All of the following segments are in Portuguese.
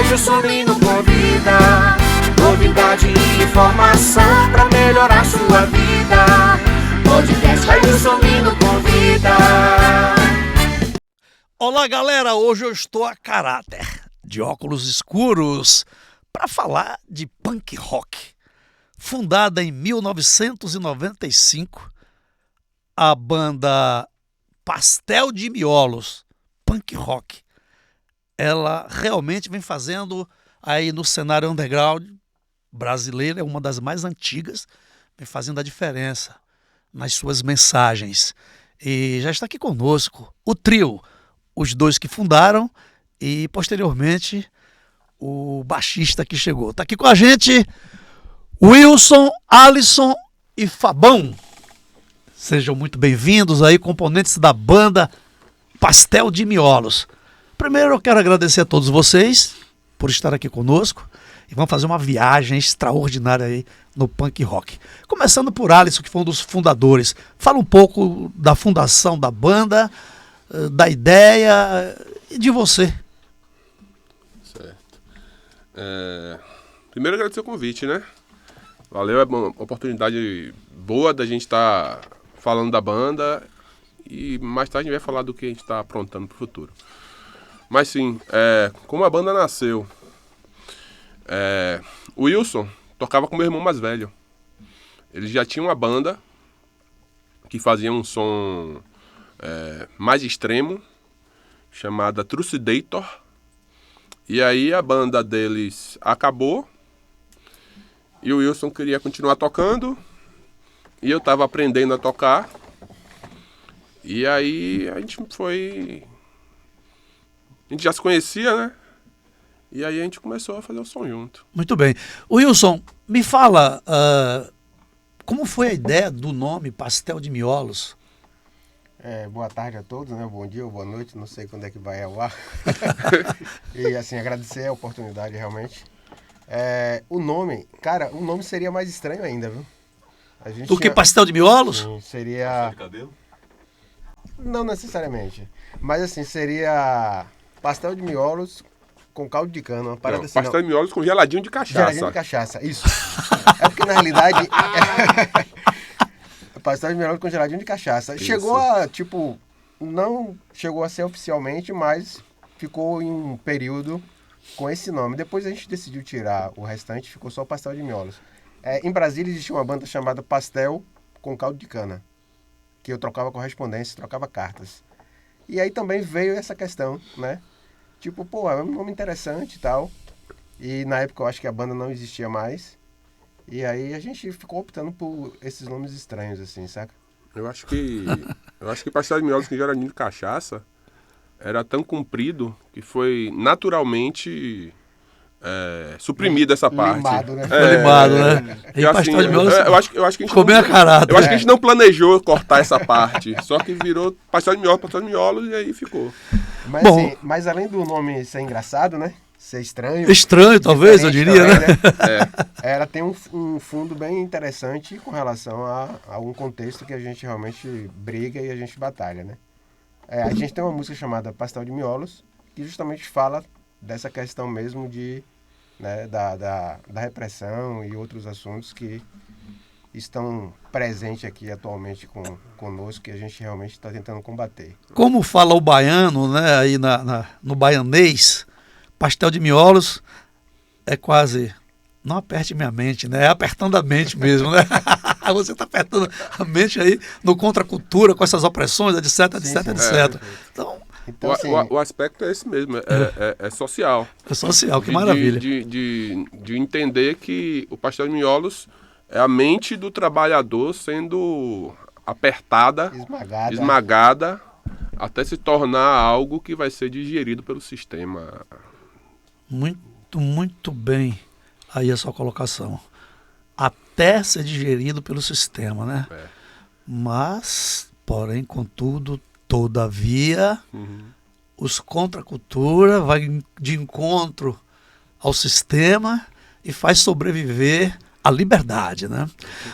Ailson Lino convida, novidade e informação pra melhorar sua vida. Podcast Ailson Lino convida. Olá galera, hoje eu estou a caráter, de óculos escuros, para falar de punk rock. Fundada em 1995, a banda Pastel de Miolos, punk rock, ela realmente vem fazendo aí no cenário underground brasileiro, é uma das mais antigas, vem fazendo a diferença nas suas mensagens. E já está aqui conosco o trio, os dois que fundaram e posteriormente o baixista que chegou. Está aqui com a gente Wilson, Alisson e Fabão. Sejam muito bem-vindos aí, componentes da banda Pastel de Miolos. Primeiro eu quero agradecer a todos vocês por estar aqui conosco e vamos fazer uma viagem extraordinária aí no punk rock. Começando por Alisson, que foi um dos fundadores. Fala um pouco da fundação da banda, da ideia e de você. Certo. Primeiro agradecer o convite, né? Valeu, é uma oportunidade boa da gente estar falando da banda e mais tarde a gente vai falar do que a gente está aprontando para o futuro. Mas sim, como a banda nasceu, o Wilson tocava com meu irmão mais velho. Ele já tinha uma banda que fazia um som mais extremo, chamada Trucidator. E aí a banda deles acabou e o Wilson queria continuar tocando e eu estava aprendendo a tocar. E aí a gente já se conhecia, né? E aí a gente começou a fazer o som junto. Muito bem. Wilson, me fala, como foi a ideia do nome Pastel de Miolos? Boa tarde a todos, né? Bom dia ou boa noite, não sei quando é que vai ao ar. E assim, agradecer a oportunidade realmente. O nome seria mais estranho ainda, viu? Do que Pastel de Miolos? Sim, seria... Pastel de cabelo? Não necessariamente. Mas assim, seria pastel de miolos com caldo de cana. Uma parada assim, pastel de miolos com geladinho de cachaça. Geladinho de cachaça, isso. É porque na realidade... pastel de miolos com geladinho de cachaça. Isso. Chegou a, não chegou a ser oficialmente, mas ficou em um período com esse nome. Depois a gente decidiu tirar o restante, ficou só pastel de miolos. Em Brasília existia uma banda chamada Pastel com Caldo de Cana, que eu trocava correspondência, trocava cartas. E aí também veio essa questão, né? É um nome interessante e tal. E na época eu acho que a banda não existia mais. E aí a gente ficou optando por esses nomes estranhos, assim, saca? Eu acho que pastel de miolos com geladinho de cachaça era tão comprido que foi naturalmente suprimida essa parte. Limado, né? Limado, né? E assim, pastel de miolos eu acho que a gente ficou bem a caráter. Eu acho que a gente não planejou cortar essa parte, só que virou pastel de miolos e aí ficou. Mas, assim, mas além do nome ser engraçado, né? Ser estranho. Estranho, talvez, eu diria, também, né? Ela tem um fundo bem interessante com relação a um contexto que a gente realmente briga e a gente batalha, né? A gente tem uma música chamada Pastel de Miolos, que justamente fala dessa questão mesmo da repressão e outros assuntos que estão presentes aqui atualmente conosco, que a gente realmente está tentando combater. Como fala o baiano, né, aí no baianês, pastel de miolos é quase, não aperte minha mente, né? É apertando a mente mesmo, né? Você está apertando a mente aí no contracultura, com essas opressões, etc, etc, etc. Então, assim, o aspecto é esse mesmo, é social. É social, que maravilha. De entender que o pastel de miolos é a mente do trabalhador sendo apertada, esmagada, até se tornar algo que vai ser digerido pelo sistema. Muito, muito bem aí a sua colocação. Até ser digerido pelo sistema, né? Mas, porém, contudo, todavia, os contracultura vai de encontro ao sistema e faz sobreviver a liberdade, né?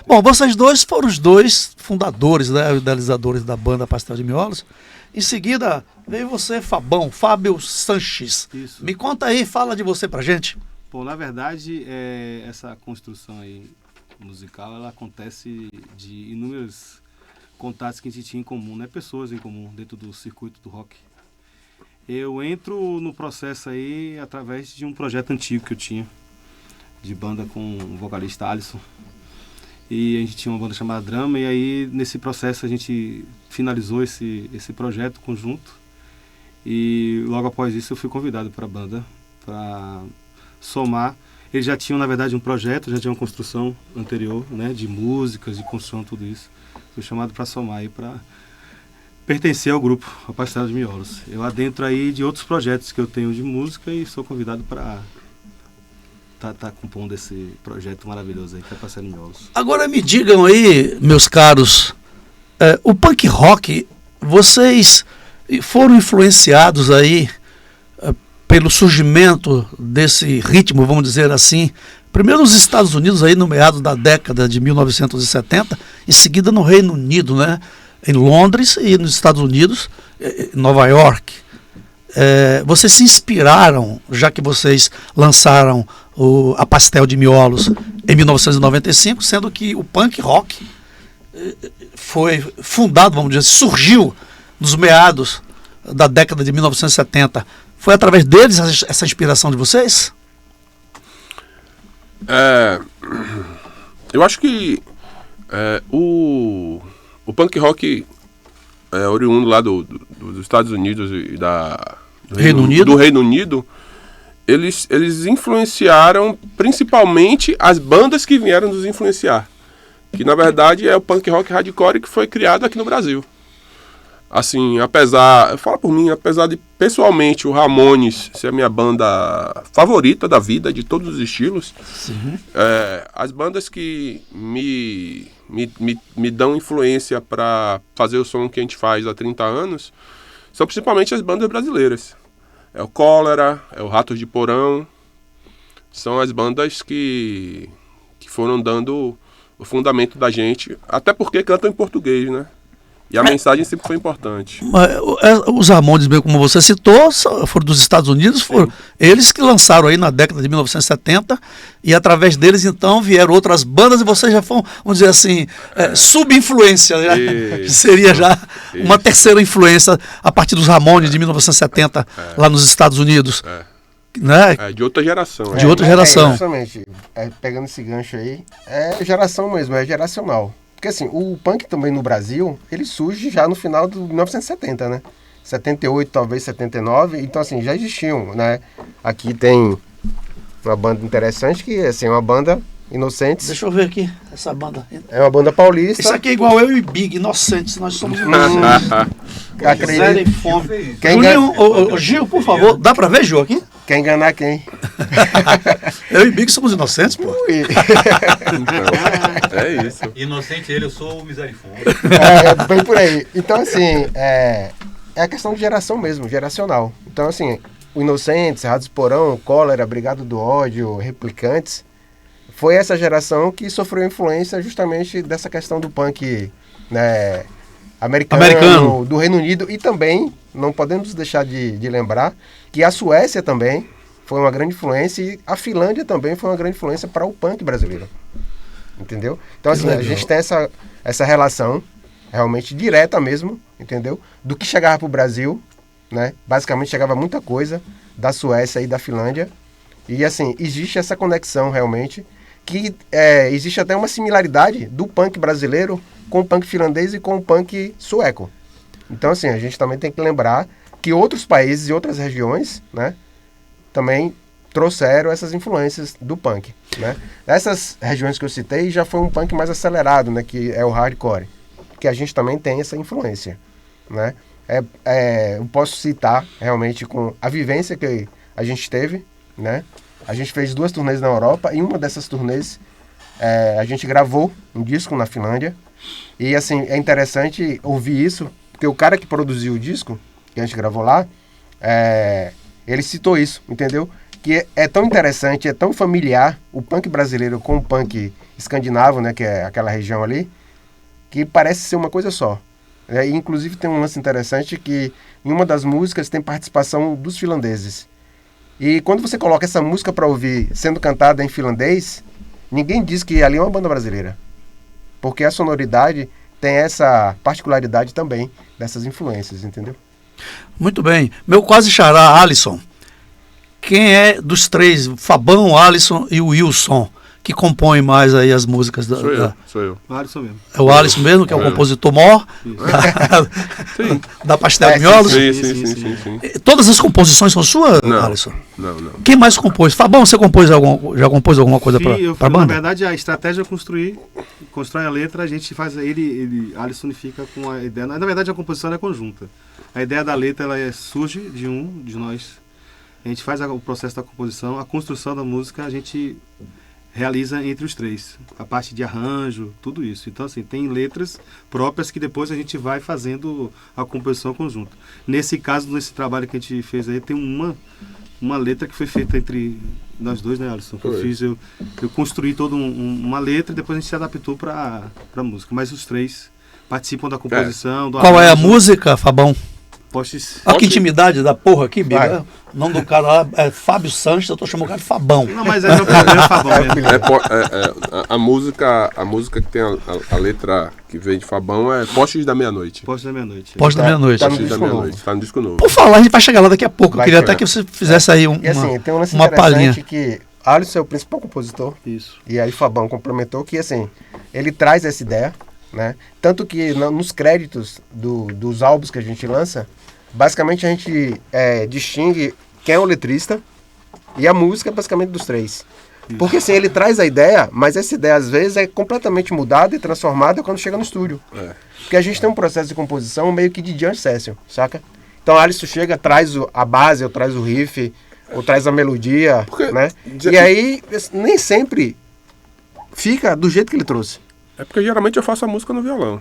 Bom, vocês dois foram os dois fundadores, né, idealizadores da banda Pastel de Miolos. Em seguida, veio você, Fábio Sanches. Isso. Me conta aí, fala de você pra gente. Bom, na verdade, essa construção aí musical, ela acontece de inúmeros contatos que a gente tinha em comum, né? Pessoas em comum dentro do circuito do rock. Eu entro no processo aí através de um projeto antigo que eu tinha, de banda com o vocalista Alisson. E a gente tinha uma banda chamada Drama, e aí nesse processo a gente finalizou esse projeto conjunto. E logo após isso eu fui convidado para a banda, para somar. Eles já tinham, na verdade, um projeto, já tinham uma construção anterior, né, de músicas, de construção, tudo isso. Fui chamado para somar aí, para pertencer ao grupo, ao Pastel de Miolos. Eu adentro aí de outros projetos que eu tenho de música e sou convidado para tá compondo esse projeto maravilhoso aí, que é Pastel de Miolos. Agora me digam aí, meus caros, o punk rock, vocês foram influenciados aí pelo surgimento desse ritmo, vamos dizer assim, primeiro nos Estados Unidos, aí no meado da década de 1970, em seguida no Reino Unido, né? Em Londres e nos Estados Unidos, em Nova York. Vocês se inspiraram, já que vocês lançaram a Pastel de Miolos em 1995, sendo que o punk rock foi fundado, vamos dizer, surgiu nos meados da década de 1970. Foi através deles essa inspiração de vocês? Eu acho que o punk rock oriundo lá dos Estados Unidos e do Reino Unido, eles influenciaram principalmente as bandas que vieram nos influenciar. Que na verdade é o punk rock hardcore que foi criado aqui no Brasil. Assim, eu falo por mim, apesar de pessoalmente o Ramones ser a minha banda favorita da vida, de todos os estilos, as bandas que me dão influência para fazer o som que a gente faz há 30 anos são principalmente as bandas brasileiras. É o Cólera, é o Ratos de Porão, são as bandas que foram dando o fundamento da gente, até porque cantam em português, né? E a mensagem sempre foi importante. Os Ramones, mesmo como você citou, foram dos Estados Unidos, foram eles que lançaram aí na década de 1970, e através deles então vieram outras bandas e vocês já foram, vamos dizer assim, sub-influência, né? Seria já uma terceira influência a partir dos Ramones de 1970 lá nos Estados Unidos. Né? De outra geração. De outra geração. Exatamente. Pegando esse gancho aí, é geração mesmo, é geracional. Porque assim, o punk também no Brasil, ele surge já no final de 1970, né? 78, talvez 79, então assim, já existiam, né? Aqui tem uma banda interessante que, assim, é uma banda Inocentes. Deixa eu ver aqui, essa banda. É uma banda paulista. Isso aqui é igual eu e Big, Inocentes, nós somos Inocentes. Zero em fome. Juninho, Gil, por favor, dá pra ver, Gil, aqui? Quer enganar quem? Eu e Big somos inocentes, pô. Então, é isso. Inocente ele, eu sou o miserifone. Bem por aí. Então, assim, é a questão de geração mesmo, geracional. Então, assim, o Inocentes, Ratos de Porão, Cólera, Brigada do Ódio, Replicantes, foi essa geração que sofreu influência justamente dessa questão do punk, né, americano, do Reino Unido, e também, não podemos deixar de lembrar, que a Suécia também foi uma grande influência e a Finlândia também foi uma grande influência para o punk brasileiro. Entendeu? Então, assim, a gente tem essa relação realmente direta mesmo, entendeu? Do que chegava para o Brasil, né? Basicamente chegava muita coisa da Suécia e da Finlândia. E, assim, existe essa conexão realmente, que existe até uma similaridade do punk brasileiro com o punk finlandês e com o punk sueco. Então, assim, a gente também tem que lembrar que outros países e outras regiões, né, também trouxeram essas influências do punk, né? Essas regiões que eu citei já foi um punk mais acelerado, né, que é o hardcore, que a gente também tem essa influência, né? Eu posso citar realmente com a vivência que a gente teve, né? A gente fez 2 turnês na Europa e uma dessas turnês a gente gravou um disco na Finlândia. E assim, é interessante ouvir isso, porque o cara que produziu o disco, que a gente gravou lá, ele citou isso, entendeu? Que é tão interessante, é tão familiar o punk brasileiro com o punk escandinavo, né, que é aquela região ali, que parece ser uma coisa só. E, inclusive tem um lance interessante que em uma das músicas tem participação dos finlandeses. E quando você coloca essa música para ouvir sendo cantada em finlandês, ninguém diz que ali é uma banda brasileira. Porque a sonoridade tem essa particularidade também dessas influências, entendeu? Muito bem. Meu quase xará, Alisson. Quem é dos três, Fabão, Alisson e o Wilson, que compõem mais aí as músicas da... Sou eu. O Alisson mesmo. É o Alisson mesmo, que é o compositor maior Sim. da Pastel de Miolos? Sim. Todas as composições são suas, Não. Alisson? Não. Quem mais compôs? Fabão, você já compôs alguma coisa para a banda? Na verdade, a estratégia é constrói a letra, a gente faz, Alisson unifica com a ideia. Na verdade, a composição é conjunta. A ideia da letra surge de um de nós. A gente faz o processo da composição, a construção da música a gente realiza entre os três. A parte de arranjo, tudo isso. Então, assim, tem letras próprias que depois a gente vai fazendo a composição conjunta. Nesse caso, nesse trabalho que a gente fez aí, tem uma letra que foi feita entre nós dois, né, Alisson? Eu construí toda uma letra e depois a gente se adaptou para a música. Mas os três participam da composição, do arranjo. Qual é a música, Fabão? Postes. Olha que intimidade da porra aqui, Biga. O nome do cara lá é Fábio Sanches, eu tô chamando o cara de Fabão. Não, mas é meu primeiro Fabão mesmo. A música que tem a letra que veio de Fabão é Postes da Meia-Noite. Postes da Meia-Noite. Postes da Meia-Noite. Tá no Postes da disco novo. Meia-Noite. Tá no disco novo. Por falar, a gente vai chegar lá daqui a pouco. Eu Vai queria chegar. até que você fizesse aí E assim, tem um lance uma palhinha. interessante que Alisson é o principal compositor. Isso. E aí Fabão complementou que, assim, ele traz essa ideia, né? Tanto que nos créditos dos álbuns que a gente lança, basicamente a gente distingue quem é o letrista e a música basicamente dos três. Porque assim, ele traz a ideia, mas essa ideia às vezes é completamente mudada e transformada quando chega no estúdio. Porque a gente tem um processo de composição meio que de jam session, saca? Então Alisson chega, traz a base, ou traz o riff, ou traz a melodia, né? E aí nem sempre fica do jeito que ele trouxe. É porque geralmente eu faço a música no violão.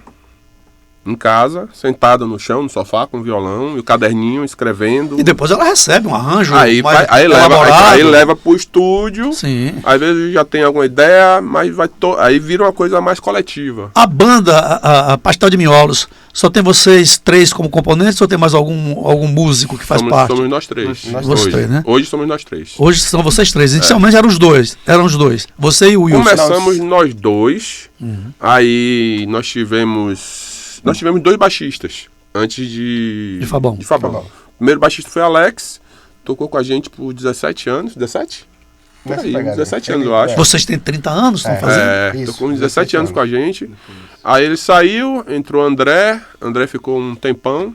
Em casa, sentado no chão, no sofá, com o violão e o caderninho, escrevendo. E depois ela recebe um arranjo Aí mais elaborado. leva pro estúdio. Sim. Às vezes já tem alguma ideia, mas aí vira uma coisa mais coletiva. A banda, a Pastel de Miolos, só tem vocês três como componentes ou tem mais algum músico que faz parte? Somos nós três. Vocês três, né? Hoje somos nós três. Hoje são vocês três. Inicialmente eram os dois. Você e o Wilson. Começamos nós dois. Aí nós tivemos dois baixistas antes de Fabão. O primeiro baixista foi Alex, tocou com a gente por 17 anos. 17? Por aí, 17 anos, eu acho. Vocês têm 30 anos, estão fazendo? Isso, Tocou uns 17 anos com a gente. Aí ele saiu, entrou André ficou um tempão.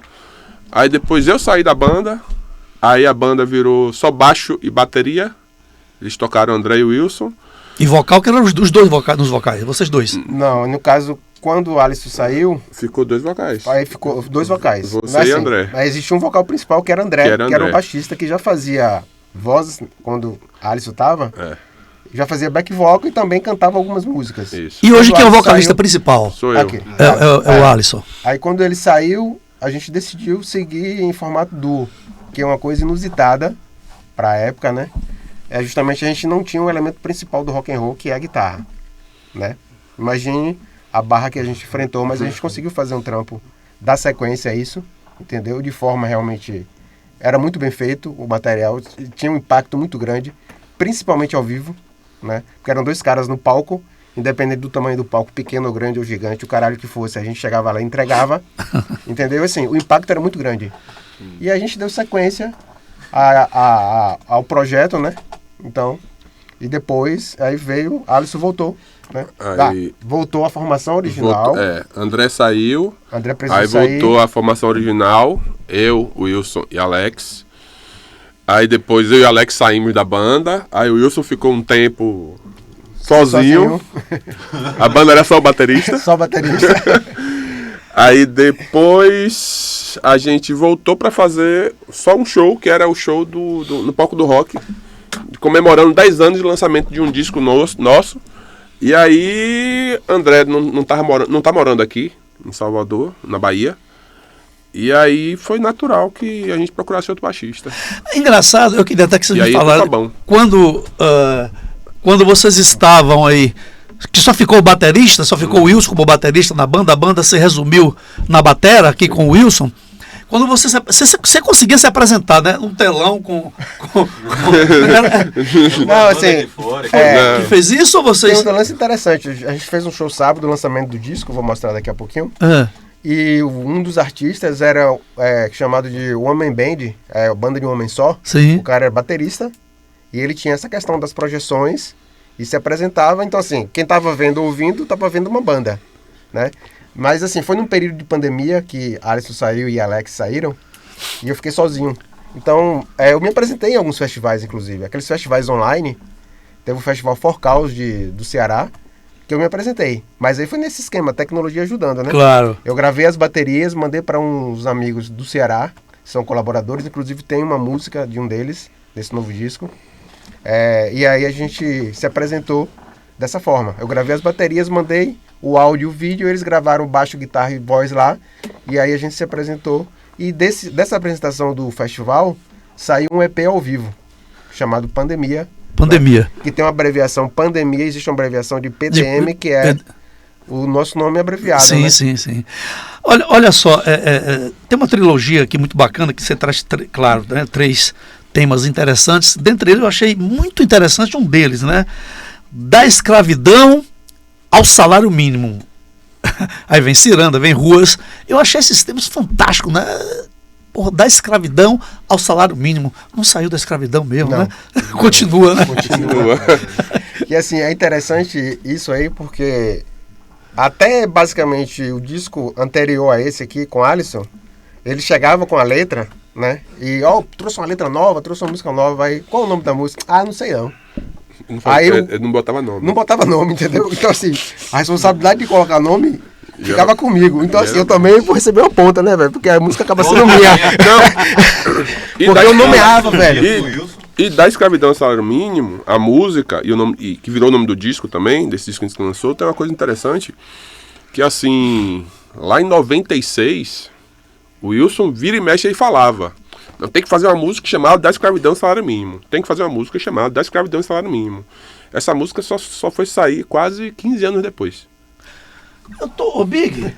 Aí depois eu saí da banda, aí a banda virou só baixo e bateria. Eles tocaram André e Wilson. E vocal, que eram os dois nos vocais, vocês dois. Não, no caso, quando o Alisson saiu, Ficou dois vocais. aí ficou dois vocais. Você Mas, e André. Mas existia um vocal principal que era André, que era André. o baixista que já fazia vozes quando Alisson tava. Já fazia back vocal e também cantava algumas músicas. Isso. E hoje Quando quem é o Alisson vocalista saiu- principal? Sou eu. Aqui. É o Alisson. Aí quando ele saiu, a gente decidiu seguir em formato duo, que é uma coisa inusitada pra época, né? Justamente a gente não tinha o elemento principal do rock and roll, que é a guitarra, né? Imagine a barra que a gente enfrentou, mas a gente conseguiu fazer um trampo, dar sequência a isso, entendeu? De forma realmente... Era muito bem feito o material, tinha um impacto muito grande, principalmente ao vivo, né? Porque eram dois caras no palco, independente do tamanho do palco, pequeno ou grande ou gigante, o caralho que fosse, a gente chegava lá e entregava, entendeu? Assim, o impacto era muito grande. E a gente deu sequência ao projeto, né? Então, e depois, aí veio, Alisson voltou, né? Aí- Voltou à formação original, André saiu. André precisou Aí sair. voltou a formação original, eu, Wilson e Alex. Aí depois eu e Alex saímos da banda. Aí o Wilson ficou um tempo sozinho. A banda era só o baterista. Só baterista. Aí depois a gente voltou pra fazer só um show, que era o show no palco do rock, comemorando 10 anos de lançamento de um disco nosso. E aí André não tá morando aqui em Salvador, na Bahia. E aí foi natural que a gente procurasse outro baixista. É engraçado, eu queria até que vocês E me aí falaram. tá bom. Quando vocês estavam aí que só ficou o baterista, só ficou o Wilson como baterista na banda, a banda se resumiu na batera aqui com o Wilson. Quando você conseguia se apresentar, né? Um telão Não, assim, que fez isso ou tem vocês... um lance interessante. A gente fez um show sábado, o lançamento do disco, vou mostrar daqui a pouquinho. Ah, E um dos artistas era chamado de One Man Band, banda de um homem só. sim. O cara era baterista e ele tinha essa questão das projeções e se apresentava. Então, assim, quem tava vendo ou ouvindo, tava vendo uma banda, né? Mas, assim, foi num período de pandemia que Alisson saiu e Alex saíram e eu fiquei sozinho. Então, eu me apresentei em alguns festivais, inclusive. Aqueles festivais online. Teve o Festival For Cause do Ceará, que eu me apresentei. Mas aí foi nesse esquema, tecnologia ajudando, né? Claro. Eu gravei as baterias, mandei para uns amigos do Ceará, que são colaboradores, inclusive tem uma música de um deles, desse novo disco. E aí a gente se apresentou dessa forma. Eu gravei as baterias, mandei o áudio e o vídeo, eles gravaram baixo, guitarra e voz lá, e aí a gente se apresentou. E dessa apresentação do festival, saiu um EP ao vivo, chamado Pandemia. Pandemia. Que tem uma abreviação Pandemia, existe uma abreviação de PDM, que é o nosso nome abreviado, Sim, né? sim. Olha só, tem uma trilogia aqui muito bacana que você traz, claro, né, 3 temas interessantes. Dentre eles eu achei muito interessante um deles, né? Da escravidão ao salário mínimo. Aí vem Ciranda, vem Ruas. Eu achei esses temas fantásticos, né? Porra, da escravidão ao salário mínimo. Não saiu da escravidão mesmo, Não. né? Continua, né? Continua. E assim, é interessante isso aí, porque até basicamente o disco anterior a esse aqui, com Alisson, ele chegava com a letra, né? E, trouxe uma letra nova, trouxe uma música nova. Aí, qual o nome da música? Ah, não sei não. Aí Ele não botava nome. Não botava nome, entendeu? Então, assim, a responsabilidade de colocar nome ficava comigo. Então, assim, eu também vou receber uma ponta, né, velho? Porque a música acaba sendo minha. E Porque eu nomeava, velho. E da escravidão ao salário mínimo, a música, e que virou o nome do disco também, desse disco que a gente lançou, tem uma coisa interessante, que assim, lá em 96, o Wilson vira e mexe e falava: não, tem que fazer uma música chamada Da Escravidão ao Salário Mínimo. Tem que fazer uma música chamada Da Escravidão ao Salário Mínimo. Essa música só foi sair quase 15 anos depois. Big,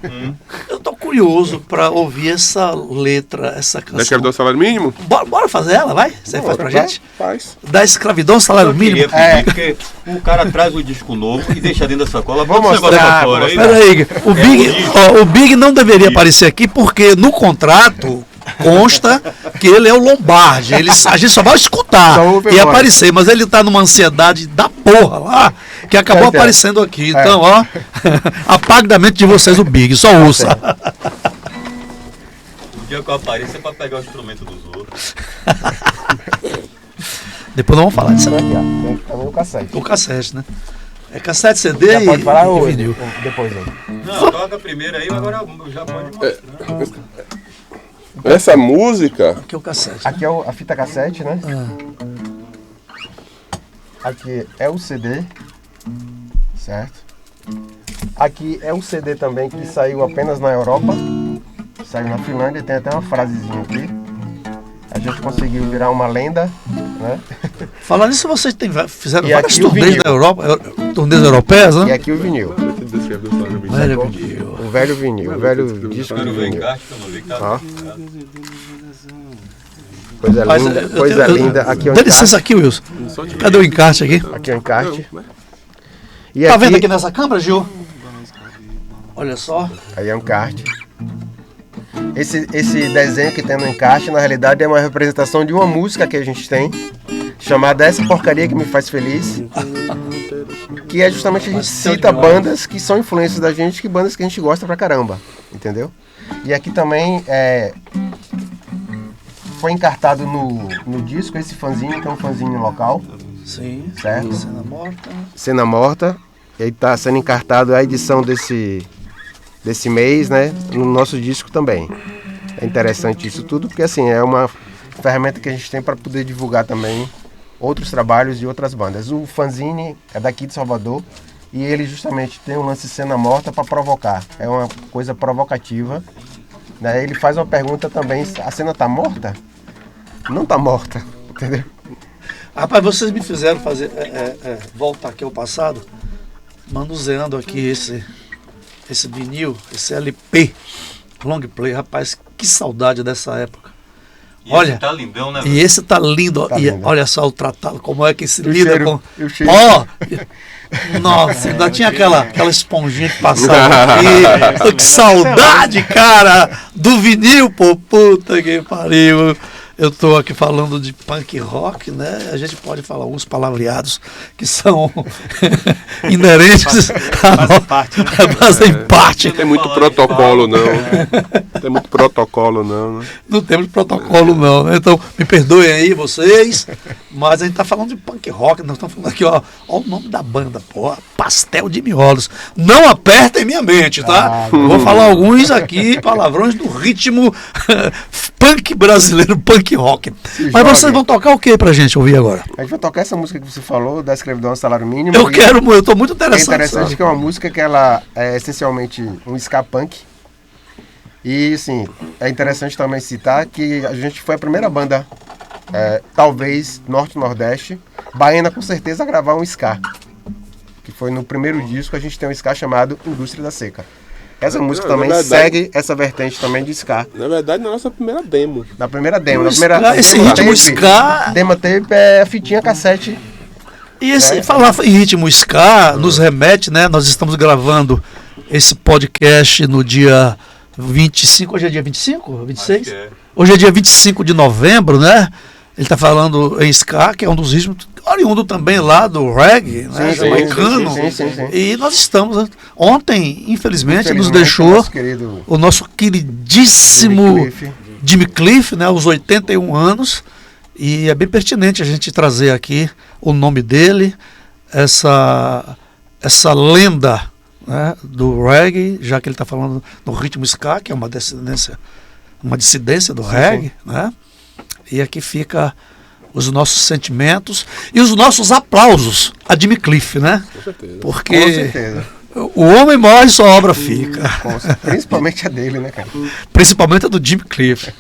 eu tô curioso pra ouvir essa letra, essa Da canção. Escravidão ao Salário Mínimo? Bora fazer ela, vai? Você faz pra gente? Faz. Da escravidão ao salário Eu mínimo? queria pedir, porque o cara traz o disco novo e deixa dentro da sacola, Vou bota esse negócio mostrar, pra fora. aí, Peraí, o Big não deveria aparecer aqui porque no contrato consta que ele é o Lombardi. A gente só vai escutar Só ouve e voz. aparecer, mas ele tá numa ansiedade da porra lá que acabou Certo. aparecendo aqui. Então, ó, apague da mente de vocês o Big, só ouça. O dia que eu apareço é pra pegar o instrumento dos outros. Depois nós vamos falar disso. Aqui, ó. Tem também o cassete. O cassete, né? É cassete, CD Já pode falar e ou vinil. depois aí? Não, toca primeiro aí, agora já pode mostrar. Essa música, Aqui é o cassete. Aqui é a fita cassete, né? Aqui é o CD, certo? Aqui é o CD também que saiu apenas na Europa, saiu na Finlândia, tem até uma frasezinha aqui. A gente conseguiu virar uma lenda, né? Falando nisso, vocês fizeram E várias aqui o turnês vinil. na Europa, turnês europeias, E né? aqui o vinil, Velho vinil. o velho vinil, o velho disco de Quero ver vinil. encaixe, que eu não vi que tá. Ó. Coisa Mas, linda, coisa linda. Aqui é o Dá encarte. licença aqui, Wilson. Cadê o encarte aqui? Aqui é o encarte. E Tá vendo aqui nessa câmera, Gil? Olha só. Aí é um encarte. Esse desenho que tem no encarte, na realidade, é uma representação de uma música que a gente tem, chamada Essa Porcaria Que Me Faz Feliz. Que é justamente a gente cita bandas que são influências da gente, que bandas que a gente gosta pra caramba. Entendeu? E aqui também foi encartado no disco esse fanzinho, que é um fanzinho local, Sim. certo? Cena morta. Cena Morta. E aí tá sendo encartado a edição desse mês, né? No nosso disco também. É interessante isso tudo, porque assim, é uma ferramenta que a gente tem para poder divulgar também outros trabalhos de outras bandas. O fanzine é daqui de Salvador e ele justamente tem um lance Cena Morta para provocar. É uma coisa provocativa, né? Ele faz uma pergunta também: a cena tá morta? Não tá morta, entendeu? Rapaz, vocês me fizeram fazer voltar aqui ao passado. manuseando aqui esse vinil, esse LP, long play. Rapaz, que saudade dessa época. E Olha, esse tá lindão, né? e esse tá lindo. Tá E lindo. olha só o tratado, como é que se E o lida cheiro, com... e o cheiro. Ó, nossa, ainda tinha aquela esponjinha que passava aqui. Que saudade, cara, do vinil, pô. Puta que pariu. Eu tô aqui falando de punk rock, né? A gente pode falar alguns palavreados que são inerentes fazem parte. Não tem muito protocolo, não. Não tem muito protocolo, não, né? Não temos protocolo, não, né? Então, me perdoem aí vocês, mas a gente tá falando de punk rock, nós estamos falando aqui, ó o nome da banda, pô, Pastel de Miolos. Não apertem minha mente, tá? Vou falar alguns aqui, palavrões do ritmo punk brasileiro, punk rock. Mas joga. vocês vão tocar o que pra gente ouvir agora? A gente vai tocar essa música que você falou, da escravidão ao salário mínimo. Eu tô muito É interessado. interessante que é uma música que ela é essencialmente um ska punk. E, assim, é interessante também citar que a gente foi a primeira banda, talvez norte-nordeste, baiana com certeza, a gravar um ska. Que foi no primeiro disco, a gente tem um ska chamado Indústria da Seca. Essa música também verdade, segue essa vertente também de ska. Na verdade, na nossa primeira demo. Na primeira demo. O Na primeira ska, esse demo ritmo tape- ska- Demo tape é a fitinha cassete. E esse falar em ritmo ska nos remete, né? Nós estamos gravando esse podcast no dia 25, hoje é dia 25? 26? Acho que é. Hoje é dia 25 de novembro, né? Ele está falando em ska, que é um dos ritmos oriundo também lá do reggae, né? Sim, Jamaicano. sim. E nós estamos... Ontem, infelizmente, nos Infelizmente, deixou nosso querido o nosso queridíssimo Jimmy Cliff. Jimmy Cliff, né, aos 81 anos, e é bem pertinente a gente trazer aqui o nome dele, essa lenda, né, do reggae, já que ele está falando no ritmo ska, que é uma dissidência do reggae, né? E aqui fica os nossos sentimentos e os nossos aplausos a Jimmy Cliff, né? Com certeza. Porque Com certeza. o homem morre, sua obra fica. Principalmente a dele, né, cara? Principalmente a do Jimmy Cliff.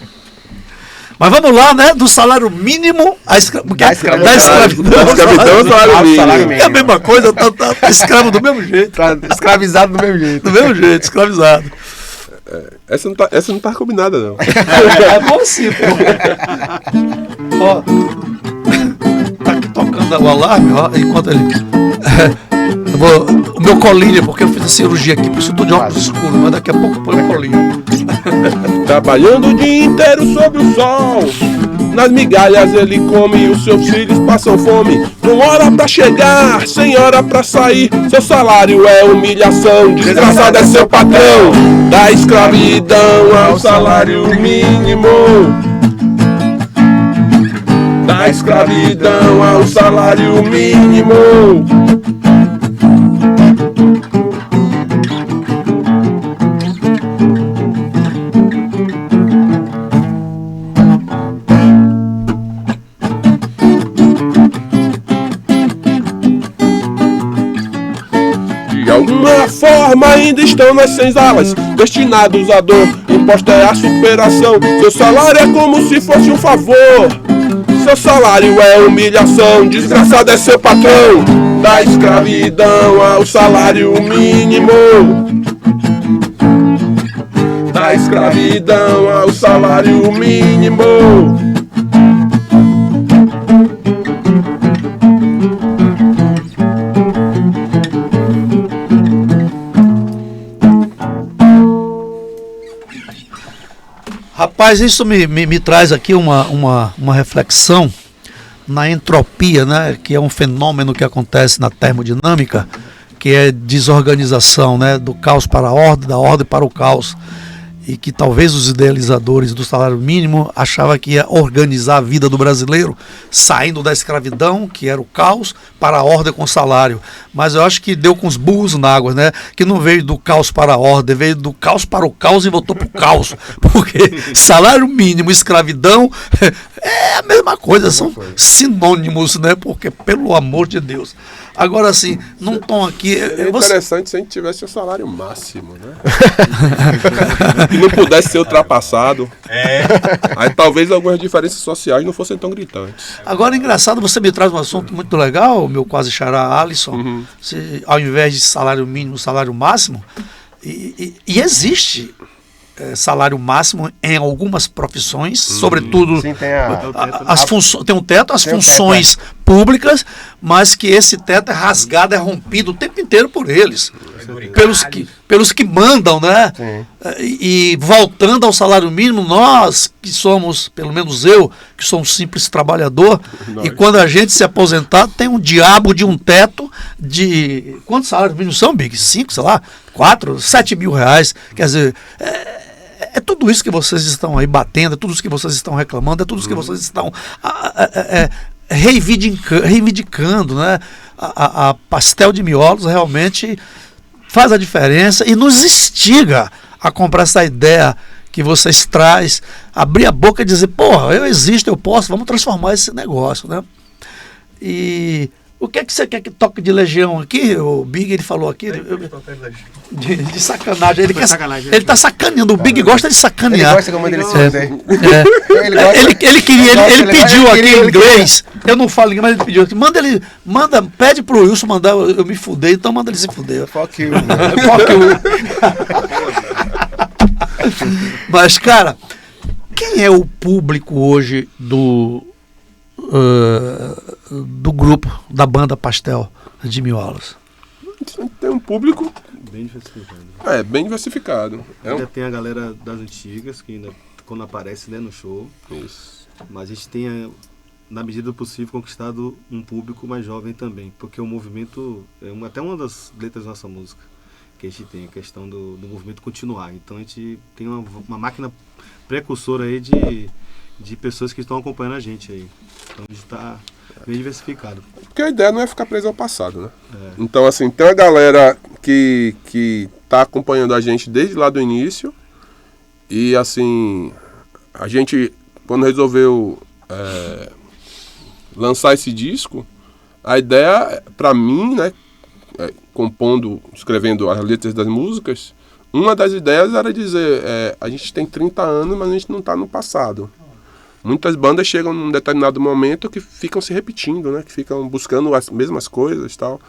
Mas vamos lá, né? Do salário mínimo à escravidão. Da escravidão. Da escravidão ao salário Salário mínimo. É a mesma coisa, tá escravo do mesmo jeito. Tá escravizado do mesmo jeito. Do mesmo jeito, escravizado. Essa não tá combinada, não. É bom sim, pô. Ó, tá aqui tocando o alarme, ó, enquanto ele... o meu colinho, porque eu fiz a cirurgia aqui, por isso eu tô de óculos escuros, mas daqui a pouco eu ponho o colinho. Trabalhando o dia inteiro sob o sol. Nas migalhas ele come e os seus filhos passam fome. Com hora pra chegar, sem hora pra sair. Seu salário é humilhação, desgraçado é seu patrão. Da escravidão ao salário mínimo. Da escravidão ao salário mínimo. De alguma forma ainda estão nas senzalas, destinados à dor, imposta é a superação. Seu salário é como se fosse um favor. Seu salário é humilhação, desgraçado é seu patrão. Da escravidão ao salário mínimo. Da escravidão ao salário mínimo. Rapaz, isso me traz aqui uma reflexão na entropia, né? Que é um fenômeno que acontece na termodinâmica, que é desorganização, né? Do caos para a ordem, da ordem para o caos. E que talvez os idealizadores do salário mínimo achavam que ia organizar a vida do brasileiro, saindo da escravidão, que era o caos, para a ordem com salário. Mas eu acho que deu com os burros na água, né? Que não veio do caos para a ordem, veio do caos para o caos e voltou para o caos. Porque salário mínimo e escravidão é a mesma coisa, são sinônimos, né? Porque, pelo amor de Deus. Agora, assim, num tom aqui... Seria você- interessante se a gente tivesse o salário máximo, né? E não pudesse ser ultrapassado. Aí talvez algumas diferenças sociais não fossem tão gritantes. Agora, engraçado, você me traz um assunto muito legal, meu quase xará Alisson, ao invés de salário mínimo, salário máximo, e existe salário máximo em algumas profissões, sobretudo Sim, tem tem um teto, as Tem um funções públicas, mas que esse teto é rasgado, é rompido o tempo inteiro por eles, pelos que mandam, né? Sim. E voltando ao salário mínimo, nós que somos, pelo menos eu, que sou um simples trabalhador, e quando a gente se aposentar, tem um diabo de um teto de... Quantos salários mínimos são, Big? 5, sei lá, 4, 7 mil reais. Quer dizer, é tudo isso que vocês estão aí batendo, é tudo isso que vocês estão reclamando, é tudo isso que vocês estão reivindicando, né? A Pastel de Miolos realmente faz a diferença e nos instiga a comprar essa ideia que vocês traz, abrir a boca e dizer, porra, eu existo, eu posso, vamos transformar esse negócio, né? E o que é que você quer que toque de Legião aqui? O Big, ele falou aqui, de sacanagem. Ele quer, sacanagem. ele tá sacaneando, o Big gosta de Ele sacanear. gosta que eu mando ele se fuder. Ele, gosta- ele queria, ele gosta- ele pediu ele aqui queria- em inglês. Eu não falo inglês, mas ele pediu aqui. Pede pro Wilson mandar eu me fuder, então manda ele se fuder. Fuck you. Fuck you. Mas, cara, quem é o público hoje do grupo, da banda Pastel de Miolos? Tem um público Bem diversificado. bem diversificado. Ainda tem a galera das antigas, que ainda, quando aparece, né, no show. Isso. Mas a gente tem, na medida do possível, conquistado um público mais jovem também. Porque o movimento, até uma das letras da nossa música, que a gente tem, a questão do movimento continuar. Então a gente tem uma máquina precursora aí de pessoas que estão acompanhando a gente aí. Então a gente está bem diversificado. Porque a ideia não é ficar preso ao passado, né? Então, assim, tem uma galera que tá acompanhando a gente desde lá do início. E, assim, a gente, quando resolveu lançar esse disco, a ideia, pra mim, né, escrevendo as letras das músicas, uma das ideias era dizer, a gente tem 30 anos, mas a gente não tá no passado. Muitas bandas chegam num determinado momento que ficam se repetindo, né? Que ficam buscando as mesmas coisas e tal.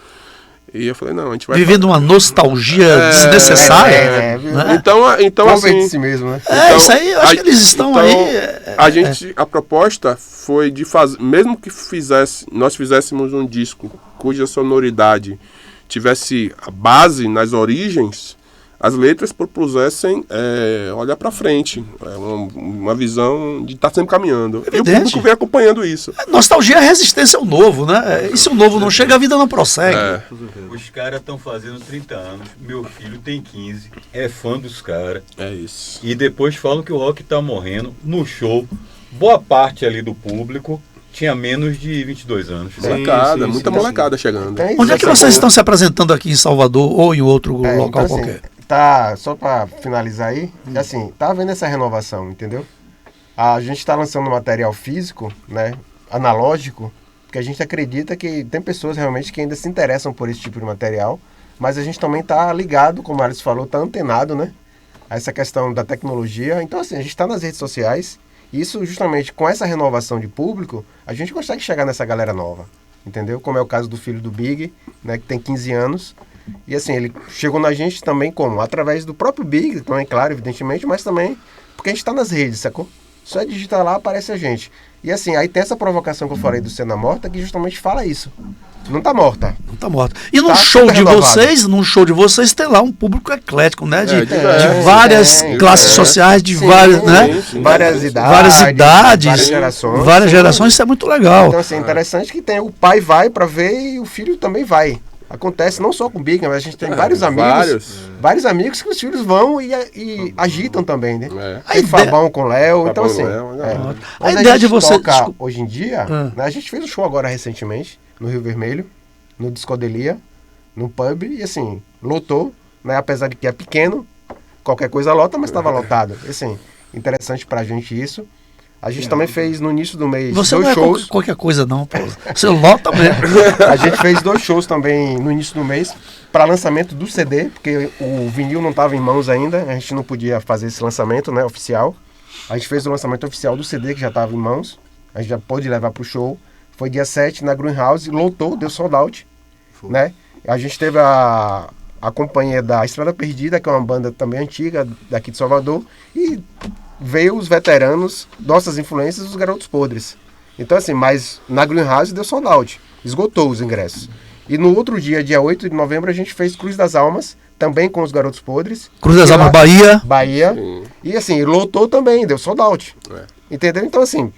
E eu falei, não, a gente vai... Vivendo uma nostalgia desnecessária. né? Então Vamos ver de assim... si mesmo, né? Isso aí, eu acho que eles estão aí... A proposta foi de fazer... Mesmo que nós fizéssemos um disco cuja sonoridade tivesse a base nas origens, as letras propusessem olhar para frente, uma visão de estar sempre caminhando. Evidente. E o público vem acompanhando isso. Nostalgia é resistência ao novo, né? E se o novo não chega, a vida não prossegue. Os caras estão fazendo 30 anos, meu filho tem 15, é fã dos caras. É isso. E depois falam que o rock tá morrendo. No show, boa parte ali do público tinha menos de 22 anos. Molecada, sim, muita sim, molecada chegando. Tem Onde é que essa vocês boa. estão se apresentando aqui em Salvador ou em outro local então, assim, qualquer? tá, só para finalizar aí, assim, tá havendo essa renovação, entendeu? A gente está lançando material físico, né, analógico, porque a gente acredita que tem pessoas realmente que ainda se interessam por esse tipo de material, mas a gente também tá ligado, como o Alisson falou, tá antenado, né, a essa questão da tecnologia. Então, assim, a gente está nas redes sociais, e isso justamente com essa renovação de público, a gente consegue chegar nessa galera nova, entendeu? Como é o caso do filho do Big, né, que tem 15 anos, e assim, ele chegou na gente também como? Através do próprio Big, também, claro, evidentemente, mas também porque a gente está nas redes, sacou? Só digitar lá, aparece a gente. E assim, aí tem essa provocação que eu falei do Cena Morta, que justamente fala isso. Não tá morta. Não tá morto. E num Tá show super de renovado. vocês, tem lá um público eclético, né? De diverso, várias tem, classes sociais, de várias, né? Várias idades. Várias idades, Várias gerações. várias gerações, isso é muito legal. Então, assim, é interessante que tem, o pai vai pra ver e o filho também vai. Acontece não só com o Big, mas a gente tem vários amigos. Vários amigos que os filhos vão e agitam também, né? A Tem ideia- Fabão com o Léo, então Fabão assim. com o Léo, é. A Onde ideia de gente você- toca desculpa. hoje em dia, né, a gente fez um show agora recentemente, no Rio Vermelho, no Discodelia, no pub, e assim, lotou, né? Apesar de que é pequeno, qualquer coisa lota, mas estava lotado. E, assim, interessante pra gente isso. A gente também fez no início do mês Você 2 não é shows. qualquer coisa não, pô. Você lota mesmo. A gente fez 2 shows também no início do mês para lançamento do CD, porque o vinil não estava em mãos ainda, a gente não podia fazer esse lançamento, né, oficial. A gente fez o lançamento oficial do CD, que já estava em mãos, a gente já pôde levar para o show. Foi dia 7 na Greenhouse, lotou, deu sold out, né? A gente teve a companhia da Estrada Perdida, que é uma banda também antiga daqui de Salvador, e veio os veteranos, nossas influências, os Garotos Podres. Então assim, mas na Greenhouse deu sold out, esgotou os ingressos. E no outro dia, dia 8 de novembro, a gente fez Cruz das Almas, também com os Garotos Podres. Cruz das Almas, Bahia. Bahia. Sim. E assim, lotou também, deu sold out. Entendeu? Então assim,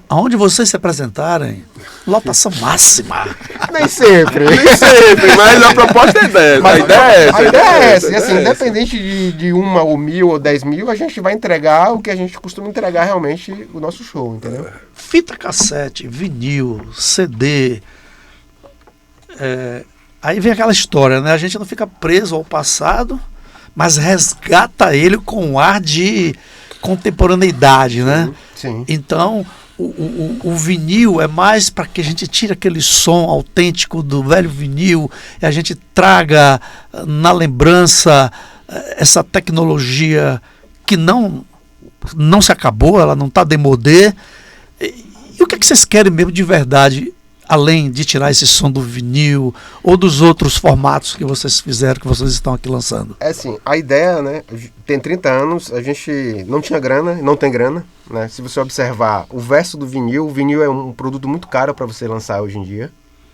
Aonde vocês se apresentarem, lotação máxima. nem sempre. Nem sempre, mas a proposta é dessa. Mas A ideia é essa. A ideia é essa. E assim, a ideia é essa. independente de 1 ou 1000 ou 10 mil, a gente vai entregar o que a gente costuma entregar realmente o nosso show, entendeu? Fita cassete, vinil, CD. Aí vem aquela história, né? A gente não fica preso ao passado, mas resgata ele com um ar de contemporaneidade, né? Sim. Então, o vinil é mais para que a gente tire aquele som autêntico do velho vinil e a gente traga na lembrança essa tecnologia que não se acabou, ela não está demodê. E o que é que vocês querem mesmo de verdade, além de tirar esse som do vinil ou dos outros formatos que vocês fizeram, que vocês estão aqui lançando? É assim, a ideia, né? Tem 30 anos, a gente não tinha grana, não tem grana, né? Se você observar o verso do vinil, o vinil é um produto muito caro para você lançar hoje em dia,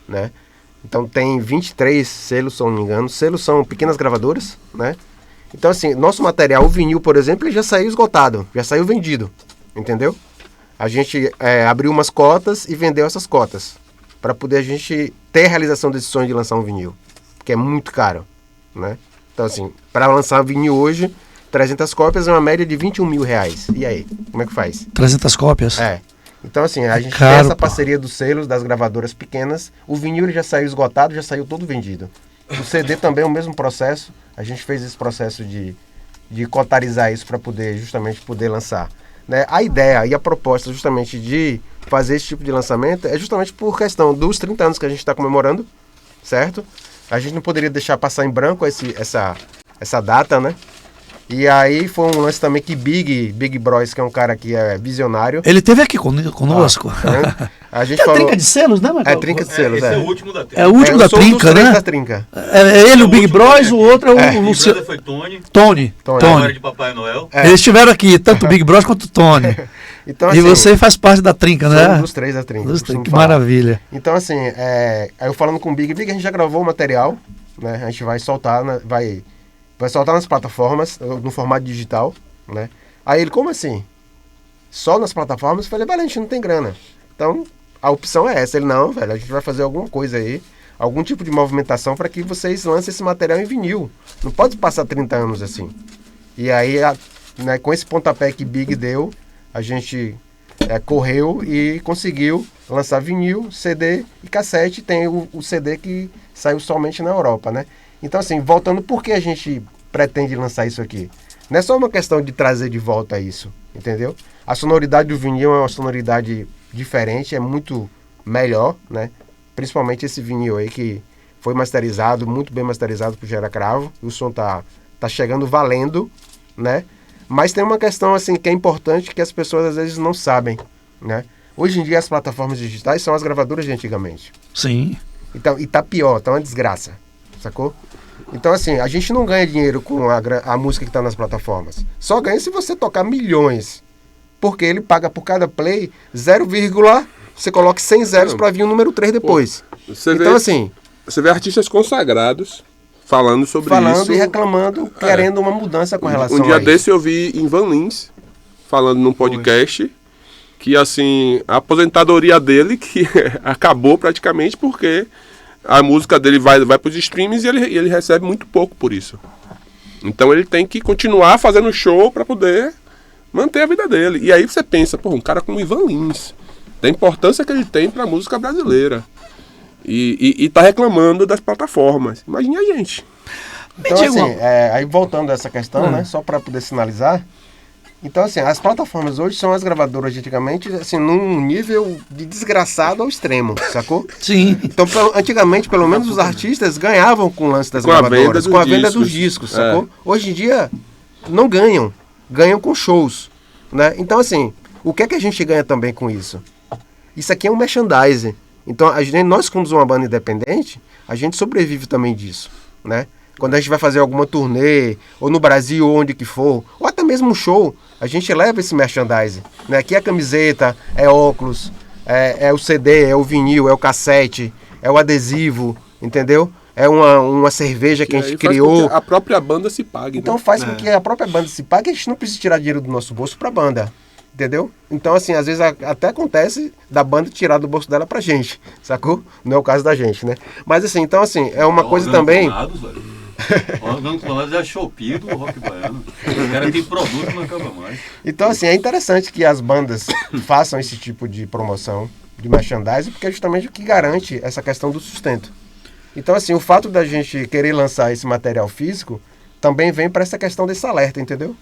né? Então tem 23 selos, se eu não me engano. Selos são pequenas gravadoras, né? Então assim, nosso material, o vinil, por exemplo, ele já saiu esgotado, já saiu vendido, entendeu? A gente abriu umas cotas e vendeu essas cotas, para poder a gente ter a realização desse sonho de lançar um vinil, que é muito caro, né? Então assim, para lançar um vinil hoje, 300 cópias é uma média de R$21 mil. E aí, como é que faz? 300 cópias? Então assim, a gente caro, tem essa pô. parceria dos selos, das gravadoras pequenas. O vinil ele já saiu esgotado, já saiu todo vendido. O CD também é o mesmo processo. A gente fez esse processo de cotarizar isso para poder justamente poder lançar, né? A ideia e a proposta justamente de fazer esse tipo de lançamento é justamente por questão dos 30 anos que a gente está comemorando, certo? A gente não poderia deixar passar em branco essa data, né? E aí foi um lance também que Big Bros, que é um cara que é visionário. Ele esteve aqui conosco. Tá vendo? A gente É a falou... trinca de selos, né, Michael? É trinca de selos, Esse é o último da trilha. É o último da eu sou um dos trinca, três né? da trinca. É ele, o Big Bros, o outro é o Big Luciano. Brother foi Tony, Tony. agora de Papai Noel. Eles estiveram aqui, tanto o Big Bros quanto o Tony. Então, E assim, você faz parte da trinca, sou né? um dos 3 da trinca. Dos costumo que falar. maravilha. Então, assim, aí eu falando com o Big, a gente já gravou o material, né? A gente vai soltar, vai soltar nas plataformas, no formato digital, né? Aí ele, como assim? Só nas plataformas? Eu falei, velho, a gente não tem grana. Então, a opção é essa. Ele, não, velho, a gente vai fazer alguma coisa aí, algum tipo de movimentação para que vocês lancem esse material em vinil. Não pode passar 30 anos assim. E aí, né, com esse pontapé que Big deu, a gente correu e conseguiu lançar vinil, CD e cassete. Tem o CD que saiu somente na Europa, né? Então, assim, voltando, por que a gente pretende lançar isso aqui? Não é só uma questão de trazer de volta isso, entendeu? A sonoridade do vinil é uma sonoridade diferente, é muito melhor, né? Principalmente esse vinil aí que foi masterizado, muito bem masterizado por Gera Cravo. O som tá chegando valendo, né? Mas tem uma questão assim que é importante que as pessoas às vezes não sabem, né? Hoje em dia as plataformas digitais são as gravadoras de antigamente. Sim. Então, e tá pior, tá uma desgraça, sacou? Então, assim, a gente não ganha dinheiro com a música que está nas plataformas. Só ganha se você tocar milhões. Porque ele paga por cada play 0, você coloca 100 zeros para vir o número 3 depois. Então, assim... Você vê artistas consagrados falando sobre isso. E reclamando, querendo uma mudança com relação a isso. Um dia desse eu vi Ivan Lins falando num podcast que, assim, a aposentadoria dele que acabou praticamente porque... A música dele vai para os streams e ele recebe muito pouco por isso. Então ele tem que continuar fazendo show para poder manter a vida dele. E aí você pensa, um cara como Ivan Lins, da importância que ele tem para a música brasileira. E tá reclamando das plataformas. Imagine a gente. Então, assim, aí voltando a essa questão, né, só para poder sinalizar, Então, assim, as plataformas hoje são as gravadoras de antigamente, assim, num nível de desgraçado ao extremo, sacou? Sim. Então, antigamente, pelo menos os artistas ganhavam com o lance das Com a gravadoras, venda com a dos venda dos discos. discos, sacou? Hoje em dia, não ganham. Ganham com shows, né? Então, assim, o que é que a gente ganha também com isso? Isso aqui é um merchandising. Então, nós, como uma banda independente, a gente sobrevive também disso, né? Quando a gente vai fazer alguma turnê, ou no Brasil, ou onde que for, ou até mesmo um show, a gente leva esse merchandising, né? Aqui é camiseta, é óculos, é o CD, é o vinil, é o cassete, é o adesivo, entendeu? É uma cerveja que a gente criou. A própria banda se pague. Então né? faz com que a própria banda se pague, a gente não precisa tirar dinheiro do nosso bolso pra banda. Entendeu? Então, assim, às vezes até acontece da banda tirar do bolso dela pra gente, sacou? Não é o caso da gente, né? Mas, assim, então, assim, é uma coisa também... Órgãos clonados é a Shopee do rock baiano. O cara tem produto e não acaba mais. Então, assim, é interessante que as bandas façam esse tipo de promoção, de merchandising, porque é justamente o que garante essa questão do sustento. Então, assim, o fato da gente querer lançar esse material físico também vem para essa questão desse alerta, entendeu?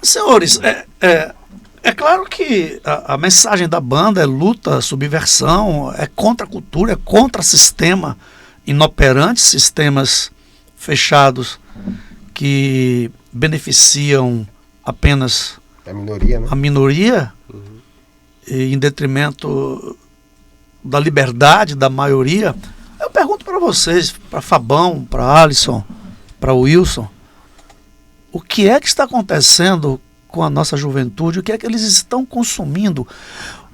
Senhores, é claro que a mensagem da banda é luta, subversão, é contra a cultura, é contra sistema inoperante, sistemas fechados que beneficiam apenas A minoria, né? a minoria, e em detrimento da liberdade da maioria. Eu pergunto para vocês, para Fabão, para Alisson, para Wilson, o que é que está acontecendo com a nossa juventude? O que é que eles estão consumindo?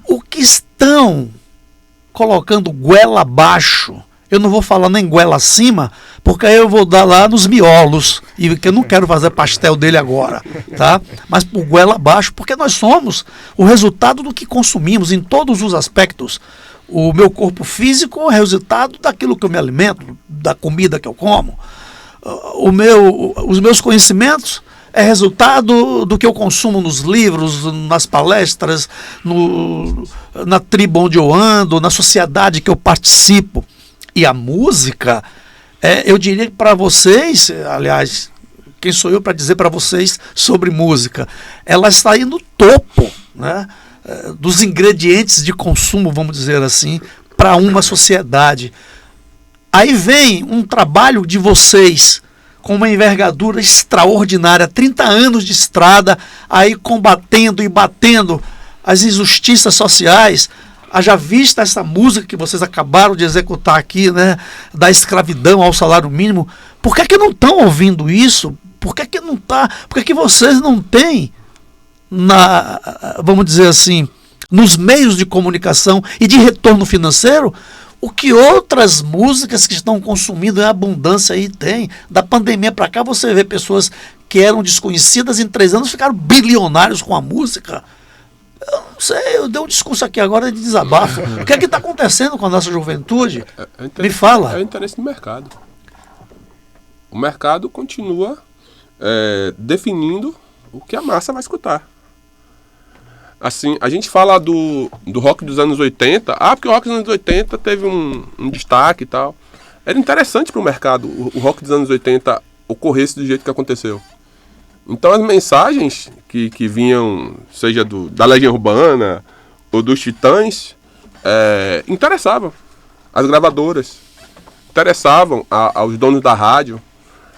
O que estão colocando goela abaixo? Eu não vou falar nem goela acima, porque aí eu vou dar lá nos miolos, e que eu não quero fazer pastel dele agora, tá? Mas por goela abaixo, porque nós somos o resultado do que consumimos em todos os aspectos. O meu corpo físico é o resultado daquilo que eu me alimento, da comida que eu como. Os meus conhecimentos é resultado do que eu consumo nos livros, nas palestras, na tribo onde eu ando, na sociedade que eu participo. E a música, eu diria que para vocês, aliás, quem sou eu para dizer para vocês sobre música? Ela está aí no topo, né, dos ingredientes de consumo, vamos dizer assim, para uma sociedade. Aí vem um trabalho de vocês com uma envergadura extraordinária, 30 anos de estrada, aí combatendo e batendo as injustiças sociais. Haja vista essa música que vocês acabaram de executar aqui, né, da escravidão ao salário mínimo. Por que não estão ouvindo isso? Por que não tá? Por que vocês não têm, vamos dizer assim, nos meios de comunicação e de retorno financeiro, o que outras músicas que estão consumindo em abundância aí tem? Da pandemia para cá você vê pessoas que eram desconhecidas em 3 anos ficaram bilionários com a música. Eu não sei, eu dei um discurso aqui agora de desabafo. O que é que está acontecendo com a nossa juventude? Me fala. É o interesse do mercado. O mercado continua definindo o que a massa vai escutar. Assim, a gente fala do rock dos anos 80. Porque o rock dos anos 80 teve um destaque e tal. Era interessante para o mercado o rock dos anos 80 ocorresse do jeito que aconteceu. Então as mensagens que vinham, seja da Legião Urbana ou dos Titãs, interessavam as gravadoras, interessavam aos donos da rádio.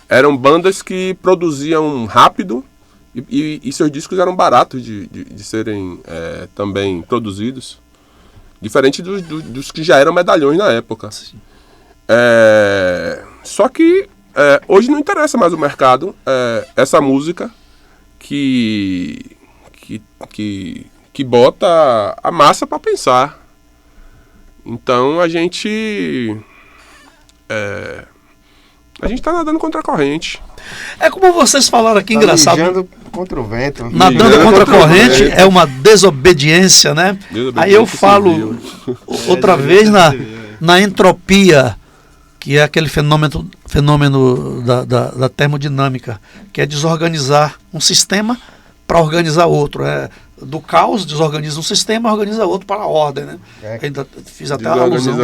Eram bandas que produziam rápido e seus discos eram baratos de serem também produzidos. Diferente dos que já eram medalhões na época. Só que hoje não interessa mais o mercado essa música que bota a massa para pensar. Então a gente está nadando contra a corrente. É como vocês falaram aqui, engraçado. Nadando contra o vento. Nadando contra a corrente é uma desobediência, né? Aí eu falo outra vez na entropia, que é aquele fenômeno da termodinâmica, que é desorganizar um sistema para organizar outro. do caos, desorganiza um sistema, organiza outro para a ordem, né? Ainda fiz até a alusão.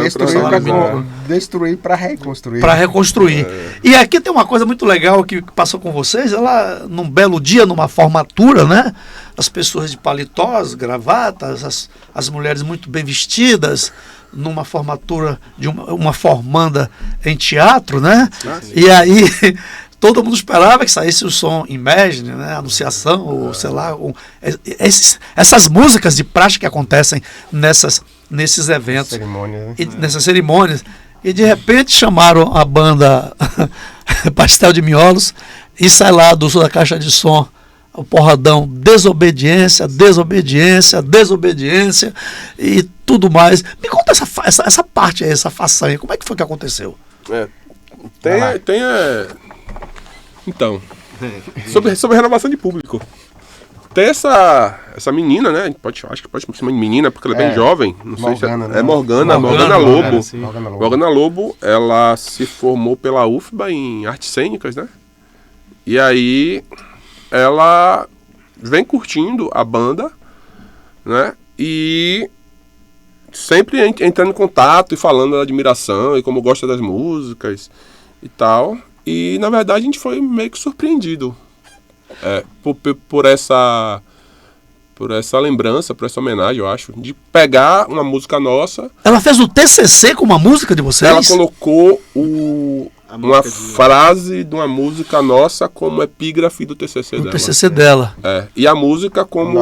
Destruir para reconstruir. Para reconstruir. E aqui tem uma coisa muito legal que passou com vocês, ela, num belo dia, numa formatura, né? As pessoas de paletós, gravatas, as mulheres muito bem vestidas, numa formatura de uma formanda em teatro, né? E aí todo mundo esperava que saísse o som Imagine, né? Anunciação, ou sei lá, essas músicas de praxe que acontecem nesses eventos, nessas cerimônias. E de repente chamaram a banda Pastel de Miolos e sai lá da caixa de som o porradão, desobediência, desobediência, desobediência e tudo mais. Me conta essa parte aí, essa façanha, como é que foi que aconteceu? Então, sobre renovação de público. Tem essa menina, né? Acho que pode chamar de menina, porque ela é bem jovem. Não sei se é Morgana Lobo. Morgana Lobo, ela se formou pela UFBA em artes cênicas, né? E aí ela vem curtindo a banda, né? E sempre entrando em contato e falando da admiração e como gosta das músicas e tal. E, na verdade, a gente foi meio que surpreendido por essa lembrança, por essa homenagem, eu acho, de pegar uma música nossa. Ela fez o TCC com uma música de vocês? Ela colocou uma frase de uma música nossa como epígrafe do TCC dela. O TCC dela. E a música como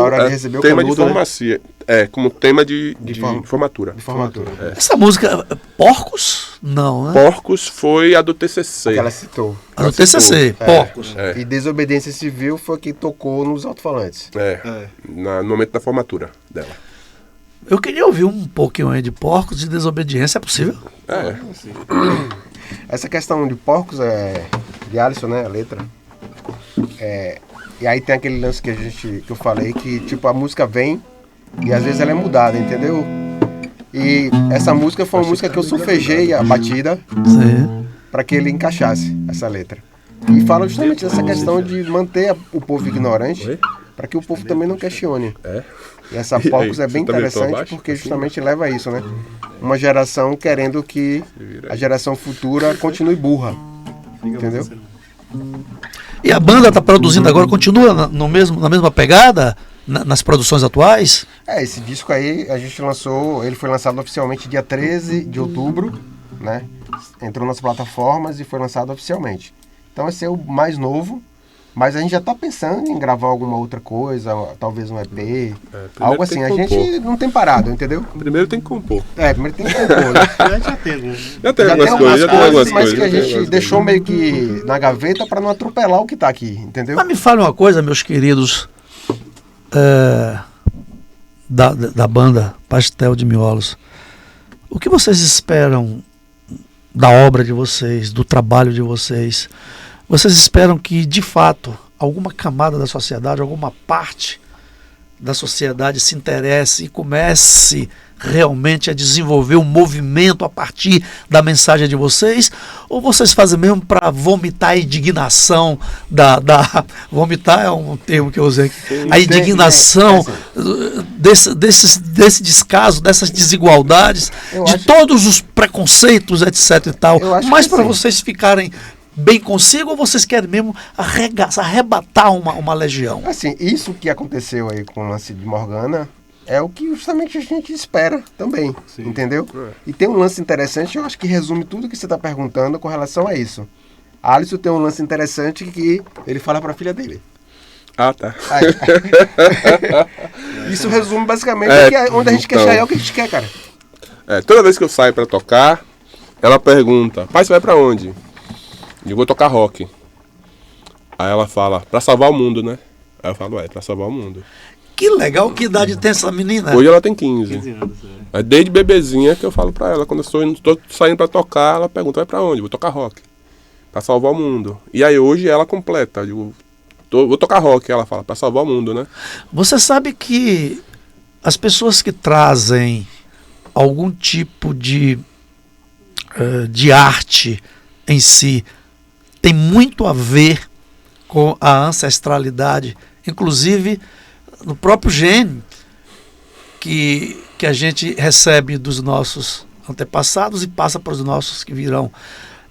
tema de formacia. Como tema de formatura. De formatura. Essa música, Porcos? Não, né? Porcos foi a do TCC. Que ela citou. A do TCC, Porcos. E Desobediência Civil foi quem tocou nos alto-falantes. No momento da formatura dela. Eu queria ouvir um pouquinho aí de Porcos de Desobediência, é possível? Sim. Essa questão de Porcos de Alisson, né, a letra. E aí tem aquele lance que eu falei que tipo a música vem e às vezes ela é mudada, entendeu? E essa música foi uma música que eu solfejei a batida para que ele encaixasse essa letra. E fala justamente dessa questão de manter o povo ignorante para que o povo também não questione. E essa Porcos é bem interessante porque justamente leva a isso, né? Uma geração querendo que a geração futura continue burra. Entendeu? E a banda está produzindo agora, continua na mesma pegada nas produções atuais? Esse disco aí a gente lançou, ele foi lançado oficialmente dia 13 de outubro, né? Entrou nas plataformas e foi lançado oficialmente. Então esse é o mais novo. Mas a gente já está pensando em gravar alguma outra coisa, talvez um EP, algo assim. A gente não tem parado, entendeu? Primeiro tem que compor. Primeiro tem que compor, né? Já tem algumas coisas. Mas que a gente deixou meio que na gaveta para não atropelar o que está aqui, entendeu? Mas me fale uma coisa, meus queridos da banda Pastel de Miolos. O que vocês esperam da obra de vocês, do trabalho de vocês? Vocês esperam que, de fato, alguma camada da sociedade, alguma parte da sociedade se interesse e comece realmente a desenvolver um movimento a partir da mensagem de vocês? Ou vocês fazem mesmo para vomitar a indignação vomitar é um termo que eu usei aqui. A indignação desse descaso, dessas desigualdades, todos os preconceitos, etc e tal, mas para vocês ficarem bem consigo, ou vocês querem mesmo arrebatar uma legião? Assim, isso que aconteceu aí com o lance de Morgana é o que justamente a gente espera também, entendeu? E tem um lance interessante, eu acho que resume tudo que você está perguntando com relação a isso. Alisson tem um lance interessante que ele fala para a filha dele. Ah, tá. Isso resume basicamente onde a gente quer chegar, é o que a gente quer, cara. Toda vez que eu saio para tocar, ela pergunta: pai, você vai para onde? Eu vou tocar rock. Aí ela fala: pra salvar o mundo, né? Aí eu falo: pra salvar o mundo. Que legal, que idade tem essa menina? Hoje ela tem 15 anos. É desde bebezinha que eu falo pra ela. Quando eu estou saindo pra tocar, ela pergunta: vai pra onde? Vou tocar rock. Pra salvar o mundo. E aí hoje ela completa. Eu digo: vou tocar rock. Ela fala: pra salvar o mundo, né? Você sabe que as pessoas que trazem algum tipo de arte em si tem muito a ver com a ancestralidade, inclusive no próprio gene que a gente recebe dos nossos antepassados e passa para os nossos que virão.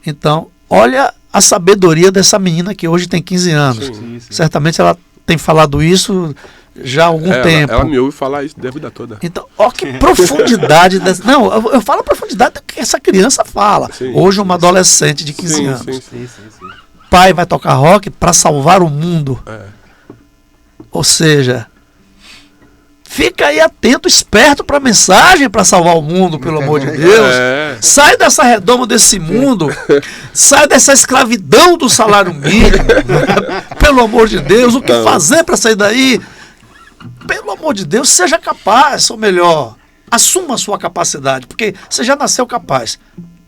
Então, olha a sabedoria dessa menina que hoje tem 15 anos. Sim. Certamente ela tem falado isso já há algum tempo. Ela me ouve falar isso da vida toda. Então, ó que profundidade dessa... Não, eu falo a profundidade do que essa criança fala. Sim, hoje uma adolescente de 15 anos. Sim. Pai vai tocar rock para salvar o mundo. Ou seja, fica aí atento, esperto para a mensagem para salvar o mundo, pelo amor de Deus. Sai dessa redoma desse mundo. Sai dessa escravidão do salário mínimo. Pelo amor de Deus, o que fazer para sair daí? Pelo amor de Deus, seja capaz, ou melhor, assuma a sua capacidade, porque você já nasceu capaz.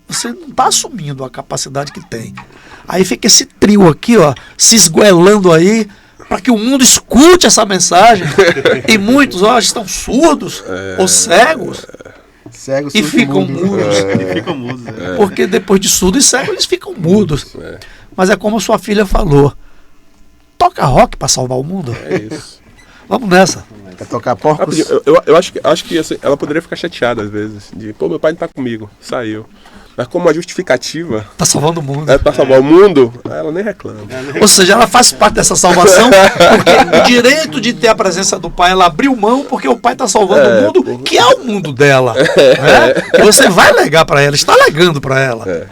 Você não está assumindo a capacidade que tem. Aí fica esse trio aqui, ó, se esgoelando aí, para que o mundo escute essa mensagem. E muitos, ó, estão surdos ou cegos. Cegos E ficam mudos. Ficam mudos. Porque depois de surdo e cego, eles ficam mudos. Mas é como sua filha falou. Toca rock para salvar o mundo. É isso. Vamos nessa. Quer tocar porcos? Eu acho que assim, ela poderia ficar chateada às vezes. De, pô, meu pai não tá comigo, saiu. Mas como a justificativa Tá salvando o mundo. é pra salvar o mundo, ela nem reclama. Ou seja, ela faz parte dessa salvação, porque o direito de ter a presença do pai, ela abriu mão porque o pai está salvando o mundo, que é o mundo dela. Né? Você vai legar para ela, está legando para ela.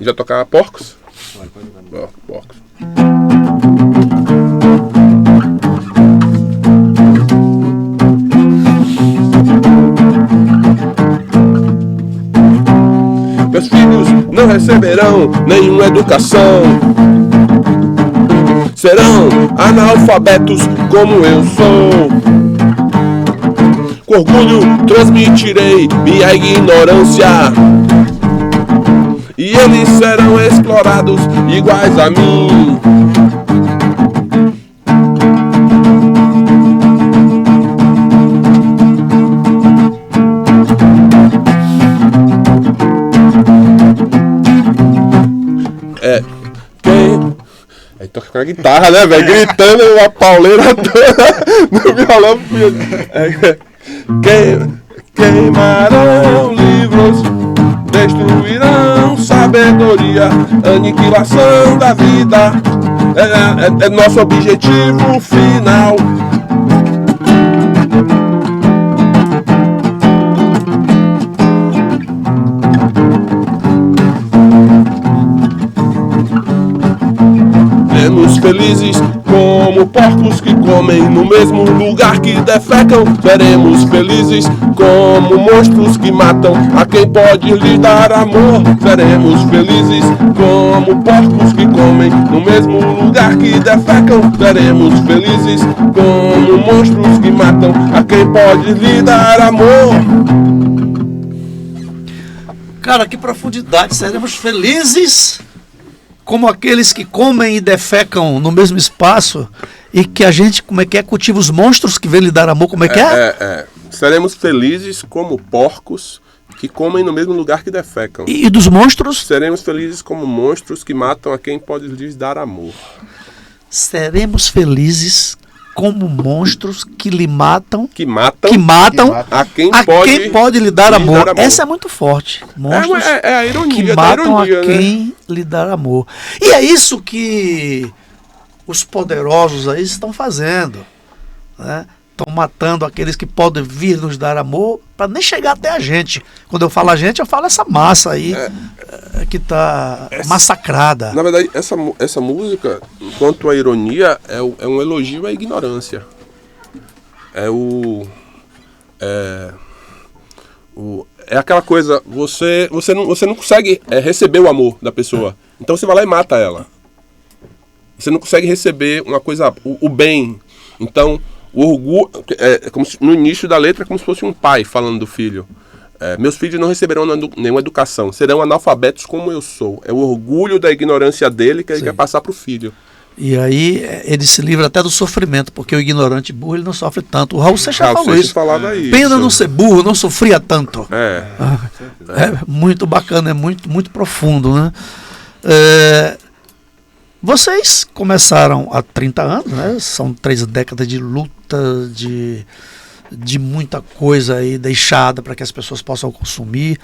Já tocar porcos? Ó, porcos. Meus filhos não receberão nenhuma educação. Serão analfabetos como eu sou. Com orgulho transmitirei minha ignorância. E eles serão explorados iguais a mim. Aí toca com a guitarra, né, velho? Gritando uma pauleira toda no violão. Queimarão livros, destruirão sabedoria, aniquilação da vida é nosso objetivo final. Seremos felizes como porcos que comem no mesmo lugar que defecam. Seremos felizes como monstros que matam a quem pode lhe dar amor. Seremos felizes como porcos que comem no mesmo lugar que defecam. Seremos felizes como monstros que matam a quem pode lhe dar amor. Cara, que profundidade. Seremos felizes como aqueles que comem e defecam no mesmo espaço e que a gente, como é que é, cultiva os monstros que vêm lhe dar amor, como é que é? Seremos felizes como porcos que comem no mesmo lugar que defecam. E dos monstros? Seremos felizes como monstros que matam a quem pode lhes dar amor. Seremos felizes como monstros que lhe matam, Que matam a quem pode lhe dar amor. Essa é muito forte. Monstros é a ironia que da matam ironia, a quem lhe dar amor. E é isso que os poderosos aí estão fazendo, né? Estão matando aqueles que podem vir nos dar amor para nem chegar até a gente. Quando eu falo a gente, eu falo essa massa aí que está massacrada. Na verdade, essa música, enquanto a ironia, é um elogio à ignorância. É aquela coisa, você não consegue receber o amor da pessoa. Então você vai lá e mata ela. Você não consegue receber uma coisa, o bem. Então, o orgulho, como se, no início da letra, é como se fosse um pai falando do filho. Meus filhos não receberão nenhuma educação, serão analfabetos como eu sou. É o orgulho da ignorância dele que ele quer passar para o filho. E aí ele se livra até do sofrimento, porque o ignorante burro ele não sofre tanto. O Raul Seixas falou isso. Pena não ser burro, não sofria tanto. É muito bacana, é muito profundo, né? Vocês começaram há 30 anos, né? São 3 décadas de luta, de muita coisa aí deixada para que as pessoas possam consumir.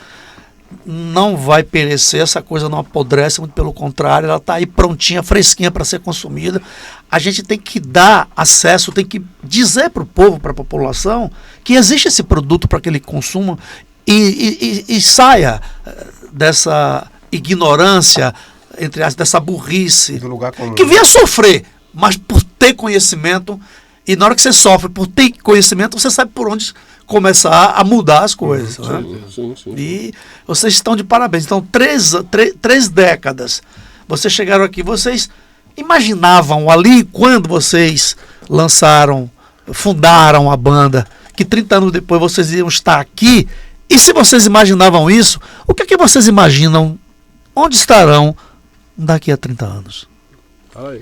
Não vai perecer, essa coisa não apodrece, muito pelo contrário, ela está aí prontinha, fresquinha para ser consumida. A gente tem que dar acesso, tem que dizer para o povo, para a população, que existe esse produto para que ele consuma e saia dessa ignorância, entre as dessa burrice, Do lugar comum. que venha sofrer, mas por ter conhecimento. E na hora que você sofre por ter conhecimento, você sabe por onde começar a mudar as coisas. Né? Sim. E vocês estão de parabéns. Então, 3 décadas. Vocês chegaram aqui, vocês imaginavam ali, quando vocês fundaram a banda, que 30 anos depois vocês iam estar aqui? E se vocês imaginavam isso, o que é que vocês imaginam? Onde estarão daqui a 30 anos? Ai.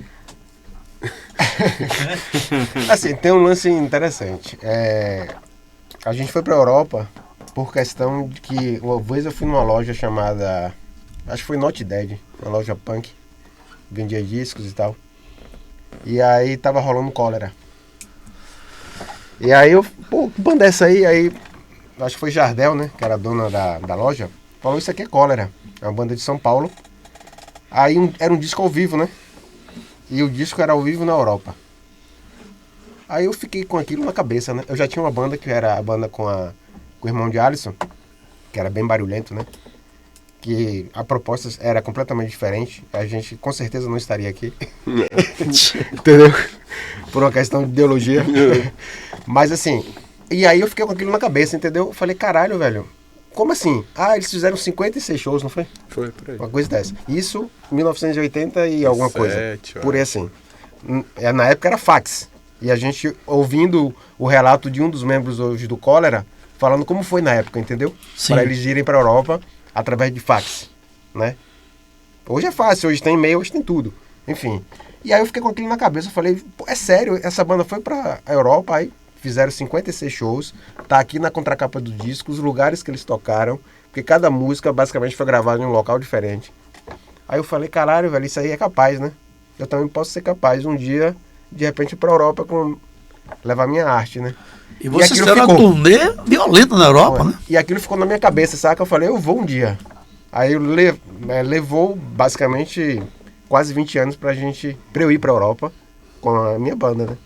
Assim, tem um lance interessante. A gente foi pra Europa por questão de que uma vez eu fui numa loja chamada, acho que foi Not Dead, uma loja punk, vendia discos e tal. E aí tava rolando Cólera. E aí eu, pô, que banda é essa aí? Aí, acho que foi Jardel, né, que era a dona da loja, falou: isso aqui é Cólera, é uma banda de São Paulo. Aí era um disco ao vivo, né? E o disco era ao vivo na Europa. Aí eu fiquei com aquilo na cabeça, né? Eu já tinha uma banda que era a banda com o irmão de Alisson, que era bem barulhento, né? Que a proposta era completamente diferente. A gente com certeza não estaria aqui. Entendeu? Por uma questão de ideologia. Mas assim, e aí eu fiquei com aquilo na cabeça, entendeu? Eu falei: caralho, velho, como assim? Ah, eles fizeram 56 shows, não foi? Foi por aí. Uma coisa dessa. Isso, 1980 e alguma coisa. Por aí assim. Na época era fax. E a gente ouvindo o relato de um dos membros hoje do Cólera, falando como foi na época, entendeu? Sim. Para eles irem para a Europa através de fax, né? Hoje é fácil, hoje tem e-mail, hoje tem tudo. Enfim. E aí eu fiquei com aquilo na cabeça, eu falei: pô, é sério, essa banda foi para a Europa, aí fizeram 56 shows, tá aqui na contracapa do disco, os lugares que eles tocaram, porque cada música basicamente foi gravada em um local diferente. Aí eu falei: caralho, velho, isso aí é capaz, né? Eu também posso ser capaz um dia, de repente, ir pra Europa levar minha arte, né? E vocês aquilo fizeram uma ficou. turnê violenta na Europa, né? E aquilo ficou na minha cabeça, saca? Eu falei: eu vou um dia. Aí levou basicamente quase 20 anos pra eu ir pra Europa com a minha banda, né?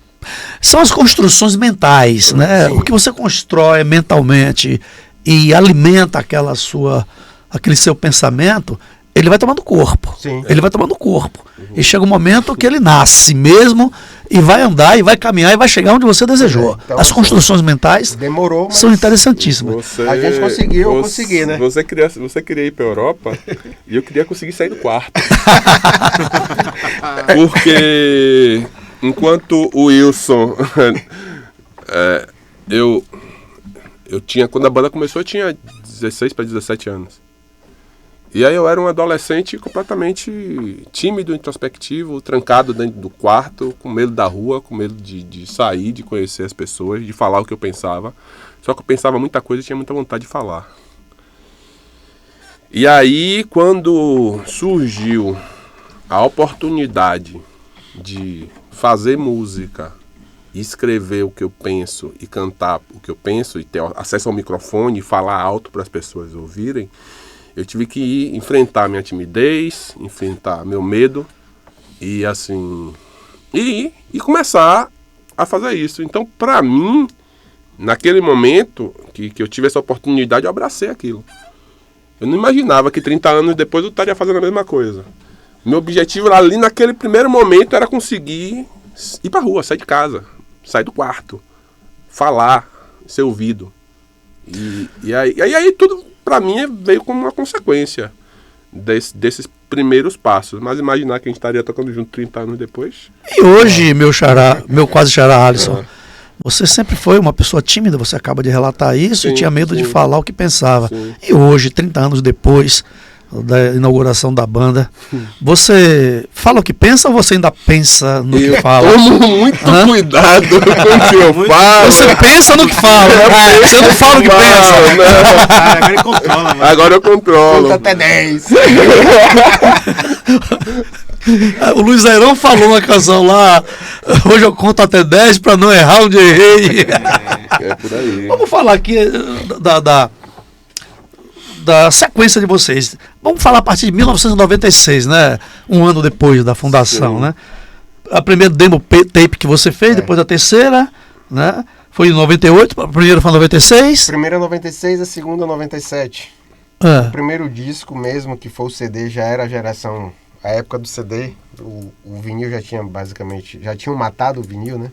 São as construções mentais, né? Sim. O que você constrói mentalmente e alimenta aquele seu pensamento, ele vai tomando corpo. Sim. Ele vai tomando corpo. E chega um momento que ele nasce mesmo e vai andar e vai caminhar e vai chegar onde você desejou. Então, as construções mentais Demorou, mas são interessantíssimas. a gente conseguiu, eu consegui, né? Você queria ir pra Europa e eu queria conseguir sair do quarto. Porque enquanto o Wilson, eu tinha, quando a banda começou, eu tinha 16 para 17 anos. E aí eu era um adolescente completamente tímido, introspectivo, trancado dentro do quarto, com medo da rua, com medo de sair, de conhecer as pessoas, de falar o que eu pensava. Só que eu pensava muita coisa e tinha muita vontade de falar. E aí, quando surgiu a oportunidade de fazer música, escrever o que eu penso e cantar o que eu penso e ter acesso ao microfone e falar alto para as pessoas ouvirem, eu tive que enfrentar minha timidez, enfrentar meu medo e assim e começar a fazer isso. Então, para mim, naquele momento que eu tive essa oportunidade, eu abracei aquilo. Eu não imaginava que 30 anos depois eu estaria fazendo a mesma coisa. Meu objetivo ali naquele primeiro momento era conseguir ir pra rua, sair de casa, sair do quarto, falar, ser ouvido. E aí tudo pra mim veio como uma consequência desses primeiros passos. Mas imaginar que a gente estaria tocando junto 30 anos depois. E hoje, meu quase xará Alisson, você sempre foi uma pessoa tímida, você acaba de relatar isso, Sim, e tinha medo sim. de falar o que pensava. Sim. E hoje, 30 anos depois da inauguração da banda, você fala o que pensa ou você ainda pensa no que fala? Tomo muito cuidado com o que eu falo. Você pensa no que fala, você não fala o que pensa. Não. Agora ele controla, mano. Agora eu controlo. Conta até 10. O Luiz Airão falou uma canção lá, hoje eu conto até 10 para não errar onde errei. É por aí. Vamos falar aqui da sequência de vocês. Vamos falar a partir de 1996, né? Um ano depois da fundação, Sim. né? A primeira demo tape que você fez, depois a terceira, né? Foi em 98, a primeira foi em 96. Primeira 96, a segunda 97. Ah, O primeiro disco mesmo, que foi o CD, já era a geração, a época do CD. O vinil já tinha basicamente, já tinham matado o vinil, né?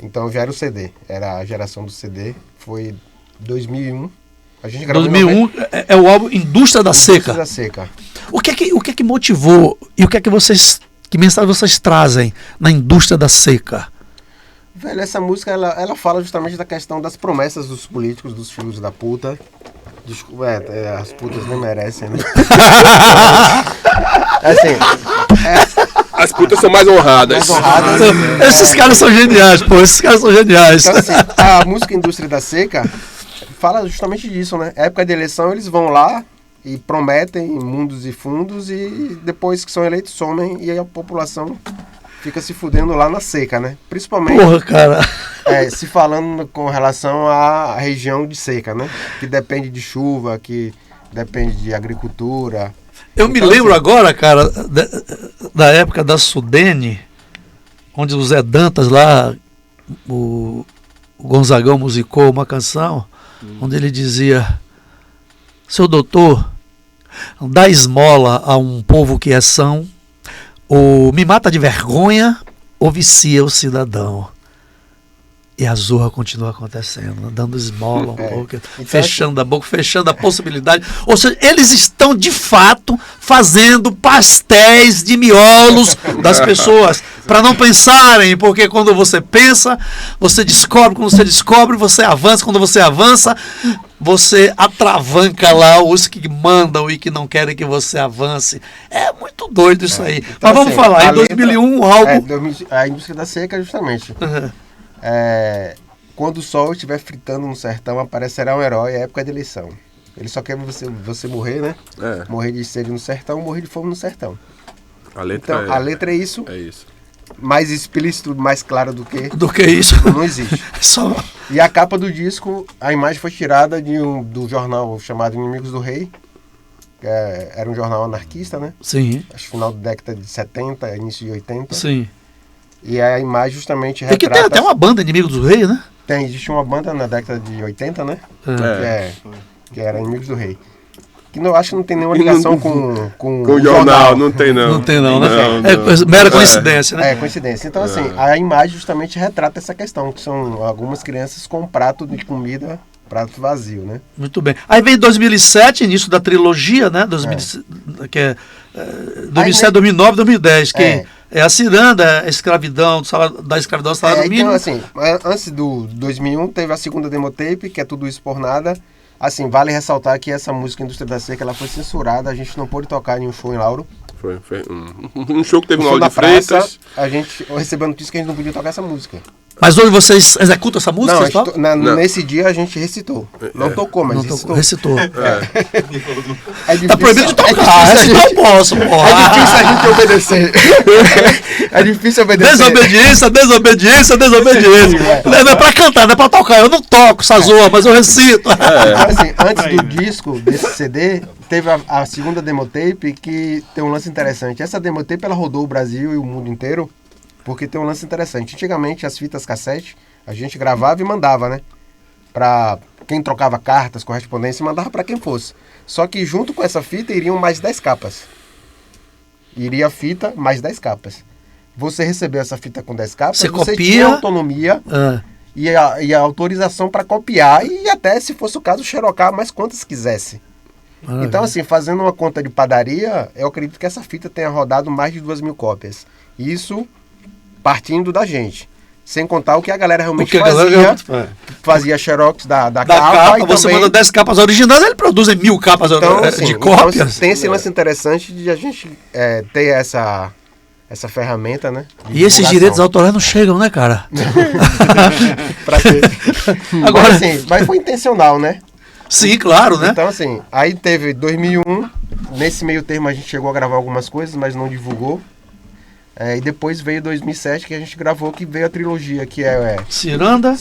Então já era o CD, era a geração do CD. Foi 2001. A gente gravou em 2001 é o álbum Indústria da Seca. Da Seca. O que é que motivou e o que é que que mensagem vocês trazem na Indústria da Seca? Velho, essa música, ela fala justamente da questão das promessas dos políticos, dos filhos da puta. Desculpa, as putas não merecem, né? Assim, As putas são mais honradas. mais honradas. Esses caras são geniais, pô. Esses caras são geniais. Então, assim, a música Indústria da Seca fala justamente disso, né? Época de eleição, eles vão lá e prometem mundos e fundos e depois que são eleitos somem e a população fica se fudendo lá na seca, né? Principalmente Porra, cara. se falando com relação à região de seca, né? Que depende de chuva, que depende de agricultura. Eu me Então, lembro assim, agora, cara, da época da Sudene, onde o Zé Dantas lá, o Gonzagão musicou uma canção, onde ele dizia: seu doutor, dá esmola a um povo que é são, ou me mata de vergonha, ou vicia o cidadão. E a zorra continua acontecendo, dando esmola um pouco, fechando a boca, fechando a possibilidade. Ou seja, eles estão de fato fazendo pastéis de miolos das pessoas, para não pensarem, porque quando você pensa, você descobre, quando você descobre, você avança, quando você avança, você atravanca lá os que mandam e que não querem que você avance. É muito doido isso aí. Então, Mas vamos assim, falar, a em 2001 o álbum... a Indústria da Seca, justamente. Uhum. Quando o sol estiver fritando no sertão, aparecerá um herói, é época de eleição. Ele só quer você morrer, né? É, Morrer de sede no sertão, morrer de fome no sertão. a letra Então, a letra é isso, é isso. mais explícito, mais claro do que Do que isso? não existe. Só... E a capa do disco, a imagem foi tirada do jornal chamado Inimigos do Rei, que era um jornal anarquista, né? Sim, Acho que final da década de 70, início de 80. sim. E a imagem justamente É que retrata... tem até uma banda Inimigo do Rei, né? Existe uma banda na década de 80, né? É. Que era Inimigos do Rei. Que eu acho que não tem nenhuma ligação com Com o jornal, não tem não. Não tem não, né? Não, É não. mera coincidência, né? É, coincidência. Então, assim, a imagem justamente retrata essa questão, que são algumas crianças com um prato de comida, prato vazio, né? Muito bem. Aí vem 2007, início da trilogia, né? Que é 2007, 2009, 2010, que é a ciranda, a escravidão, da escravidão ao salário mínimo. Então, assim, antes do 2001, teve a segunda demotape, que é Tudo Isso por Nada. Assim, vale ressaltar que essa música Indústria da Seca, ela foi censurada, a gente não pôde tocar em um show em Lauro. Foi um show que teve no show Lauro de Freitas. a gente recebeu a notícia que a gente não podia tocar essa música. Mas hoje vocês executam essa música? Não, vocês tocam? Não. nesse dia a gente recitou. Não tocou, mas Não recitou. recitou. É difícil, Tá proibido de tocar, é difícil recitar eu posso, porra. É difícil a gente obedecer. É difícil obedecer. Desobediência. Não é pra cantar, não é pra tocar. Eu não toco essa zoa, mas eu recito. Então, assim, antes do disco, desse CD, teve a segunda demotape que tem um lance interessante. Essa demotape, ela rodou o Brasil e o mundo inteiro porque tem um lance interessante. Antigamente, as fitas cassete, a gente gravava e mandava, né? Pra quem trocava cartas, correspondência, mandava pra quem fosse. Só que junto com essa fita iriam mais 10 capas. Iria a fita mais 10 capas. Você recebeu essa fita com 10 capas, Você você copia. tinha autonomia Ah, e a autorização para copiar e até, se fosse o caso, xerocar mais quantas quisesse. maravilha. Então, assim, fazendo uma conta de padaria, eu acredito que essa fita tenha rodado mais de 2.000 cópias. Isso partindo da gente. Sem contar o que a galera realmente Porque a galera fazia xerox da da capa. capa, E você também, manda 10 capas originais, ele produz 1000 capas então, assim, de então, cópias. tem esse lance interessante de a gente ter essa ferramenta, né? de E esses divulgação. direitos autorais não chegam, né, cara? Pra quê? Agora- Mas, assim, mas foi intencional, né? Sim, claro, né? Então, assim, aí teve 2001, nesse meio termo a gente chegou a gravar algumas coisas, mas não divulgou. E depois veio 2007 que a gente gravou, que veio a trilogia, que é Ciranda,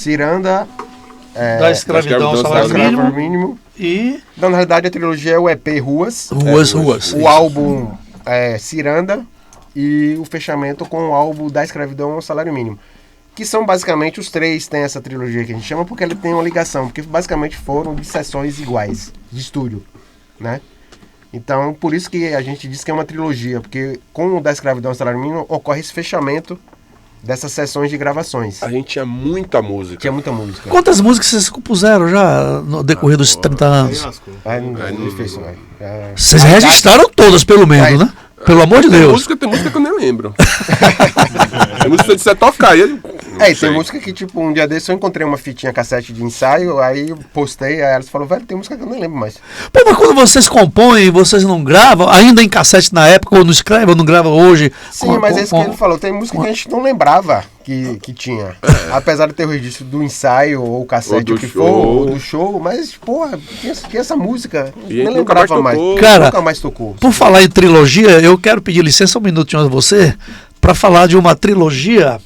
da escravidão ao salário salário mínimo mínimo. e Então, na realidade, a trilogia é o EP Ruas, Ruas. o álbum Ciranda e o fechamento com o álbum da escravidão ao salário mínimo. Que são basicamente os três, tem essa trilogia que a gente chama, porque ele tem uma ligação, porque basicamente foram de sessões iguais, de estúdio, né? Então, por isso que a gente diz que é uma trilogia, porque com o da escravidão ao salário mínimo ocorre esse fechamento dessas sessões de gravações. A gente tinha muita música. Tinha muita música. Quantas músicas vocês compuseram já no decorrer dos 30 anos? Não fez isso, velho. Vocês registraram todas, pelo menos, né? Pelo amor de Deus. Tem música que eu nem lembro. Tem música que você toca aí. Tem música que, tipo, um dia desse eu encontrei uma fitinha cassete de ensaio, aí eu postei, aí elas falaram, velho, tem música que eu nem lembro mais. Pô, mas quando vocês compõem, vocês não gravam, ainda em cassete na época, ou não escreve, ou não grava hoje? Sim, mas é isso que ele falou, tem música que a gente não lembrava que tinha. Apesar de ter o registro do ensaio, ou o cassete, ou o que for, ou do show, mas, porra, tinha essa música, E não nunca lembrava mais mais. tocou. Cara, Nunca mais tocou. Por falar em trilogia, eu quero pedir licença um minutinho a você para falar de uma trilogia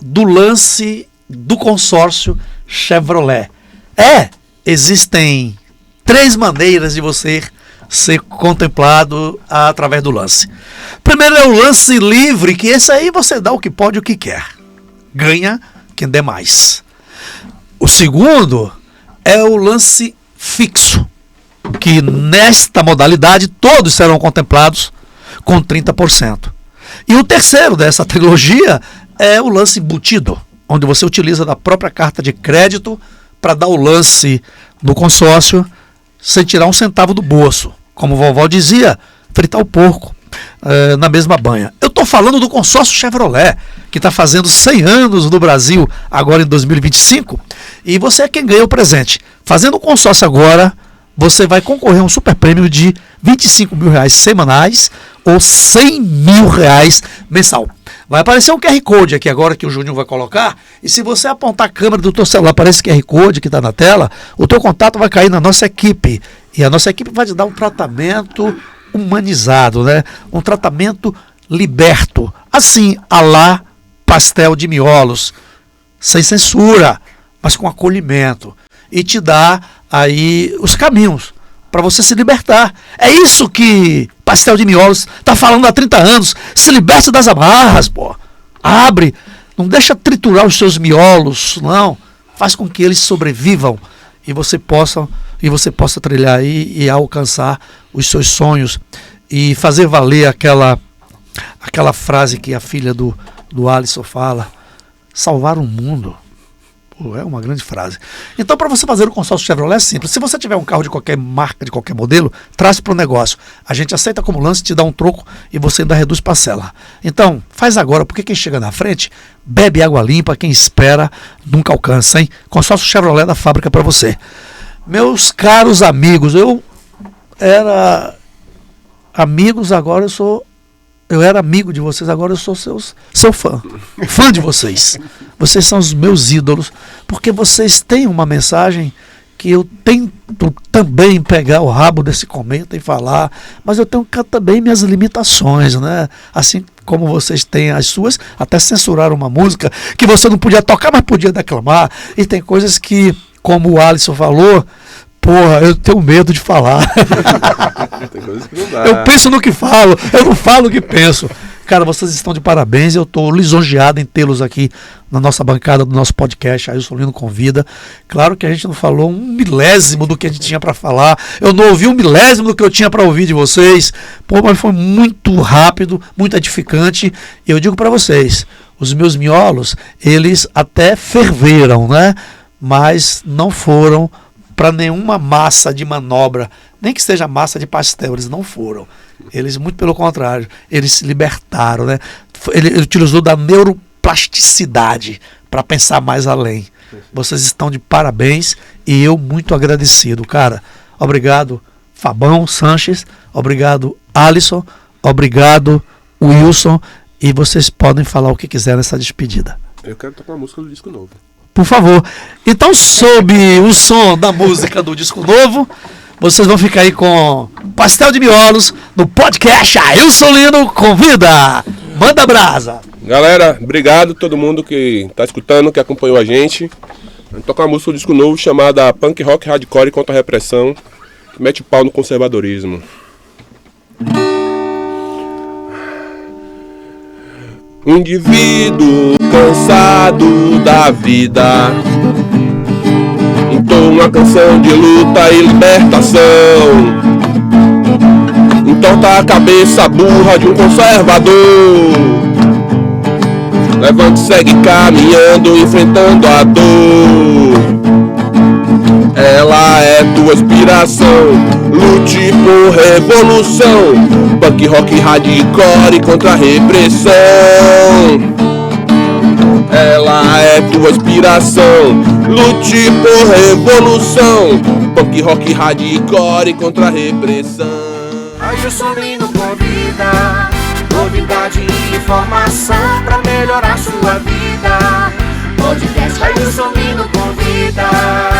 do lance do consórcio Chevrolet. Existem 3 maneiras de você ser contemplado através do lance. Primeiro é o lance livre, que esse aí você dá o que pode e o que quer. Ganha quem der mais. O segundo é o lance fixo, que nesta modalidade todos serão contemplados com 30%. E o terceiro dessa trilogia é o lance embutido, onde você utiliza da própria carta de crédito para dar o lance no consórcio sem tirar um centavo do bolso. Como o vovó dizia, fritar o porco na mesma banha. Eu estou falando do consórcio Chevrolet, que está fazendo 100 anos no Brasil, agora em 2025, e você é quem ganha o presente. Fazendo o consórcio agora, você vai concorrer a um super prêmio de R$25 mil semanais ou R$100 mil mensal. Vai aparecer um QR Code aqui agora que o Juninho vai colocar, e se você apontar a câmera do teu celular para esse QR Code que está na tela, o teu contato vai cair na nossa equipe, e a nossa equipe vai te dar um tratamento humanizado, né? Um tratamento liberto, assim, à la Pastel de Miolos, sem censura, mas com acolhimento, e te dá aí os caminhos para você se libertar. É isso que Pastel de Miolos está falando há 30 anos. Se liberte das amarras, pô. Abre, não deixa triturar os seus miolos, não. Faz com que eles sobrevivam e você possa trilhar aí e alcançar os seus sonhos e fazer valer aquela frase que a filha do Alisson fala: salvar o mundo. Pô, é uma grande frase. Então, para você fazer o consórcio Chevrolet é simples. Se você tiver um carro de qualquer marca, de qualquer modelo, traz para o negócio. A gente aceita como lance, te dá um troco e você ainda reduz parcela. Então, faz agora, porque quem chega na frente bebe água limpa, quem espera nunca alcança, hein? Consórcio Chevrolet da fábrica para você. Meus caros amigos, eu era amigo de vocês, agora eu sou seu fã de vocês. Vocês são os meus ídolos, porque vocês têm uma mensagem que eu tento também pegar o rabo desse cometa e falar, mas eu tenho também minhas limitações, né? Assim como vocês têm as suas, até censurar uma música que você não podia tocar, mas podia declamar, e tem coisas que, como o Alisson falou, porra, eu tenho medo de falar. Tem coisas que não dá. Eu penso no que falo, eu não falo o que penso. Cara, vocês estão de parabéns, eu estou lisonjeado em tê-los aqui na nossa bancada do nosso podcast, aí o Solino Convida. Claro que a gente não falou 1/1000 do que a gente tinha para falar, eu não ouvi 1/1000 do que eu tinha para ouvir de vocês, pô, mas foi muito rápido, muito edificante. E eu digo para vocês, os meus miolos, eles até ferveram, né? Mas não foram para nenhuma massa de manobra, nem que seja massa de pastel, eles não foram. Eles, muito pelo contrário, eles se libertaram, né? Ele utilizou da neuroplasticidade para pensar mais além. Vocês estão de parabéns e eu muito agradecido, cara. Obrigado, Fabão Sanches, obrigado, Alisson, obrigado, Wilson, e vocês podem falar o que quiser nessa despedida. Eu quero tocar uma música do disco novo. Por favor. Então, sob o som da música do disco novo, vocês vão ficar aí com Pastel de Miolos no podcast Ailson Lino Convida. Manda brasa. Galera, obrigado a todo mundo que tá escutando, que acompanhou a gente. Vamos tocar uma música do disco novo chamada Punk Rock Hardcore contra a Repressão, que mete o pau no conservadorismo. Um indivíduo cansado da vida entoa uma canção de luta e libertação. Entorta a cabeça burra de um conservador. Levanta e segue caminhando, enfrentando a dor. Ela é tua inspiração, lute por revolução. Punk rock hardcore contra a repressão. Ela é tua inspiração, lute por revolução. Punk rock hardcore contra a repressão. Ailson Lino convida, novidade e informação pra melhorar sua vida. Podcast Ailson Lino convida.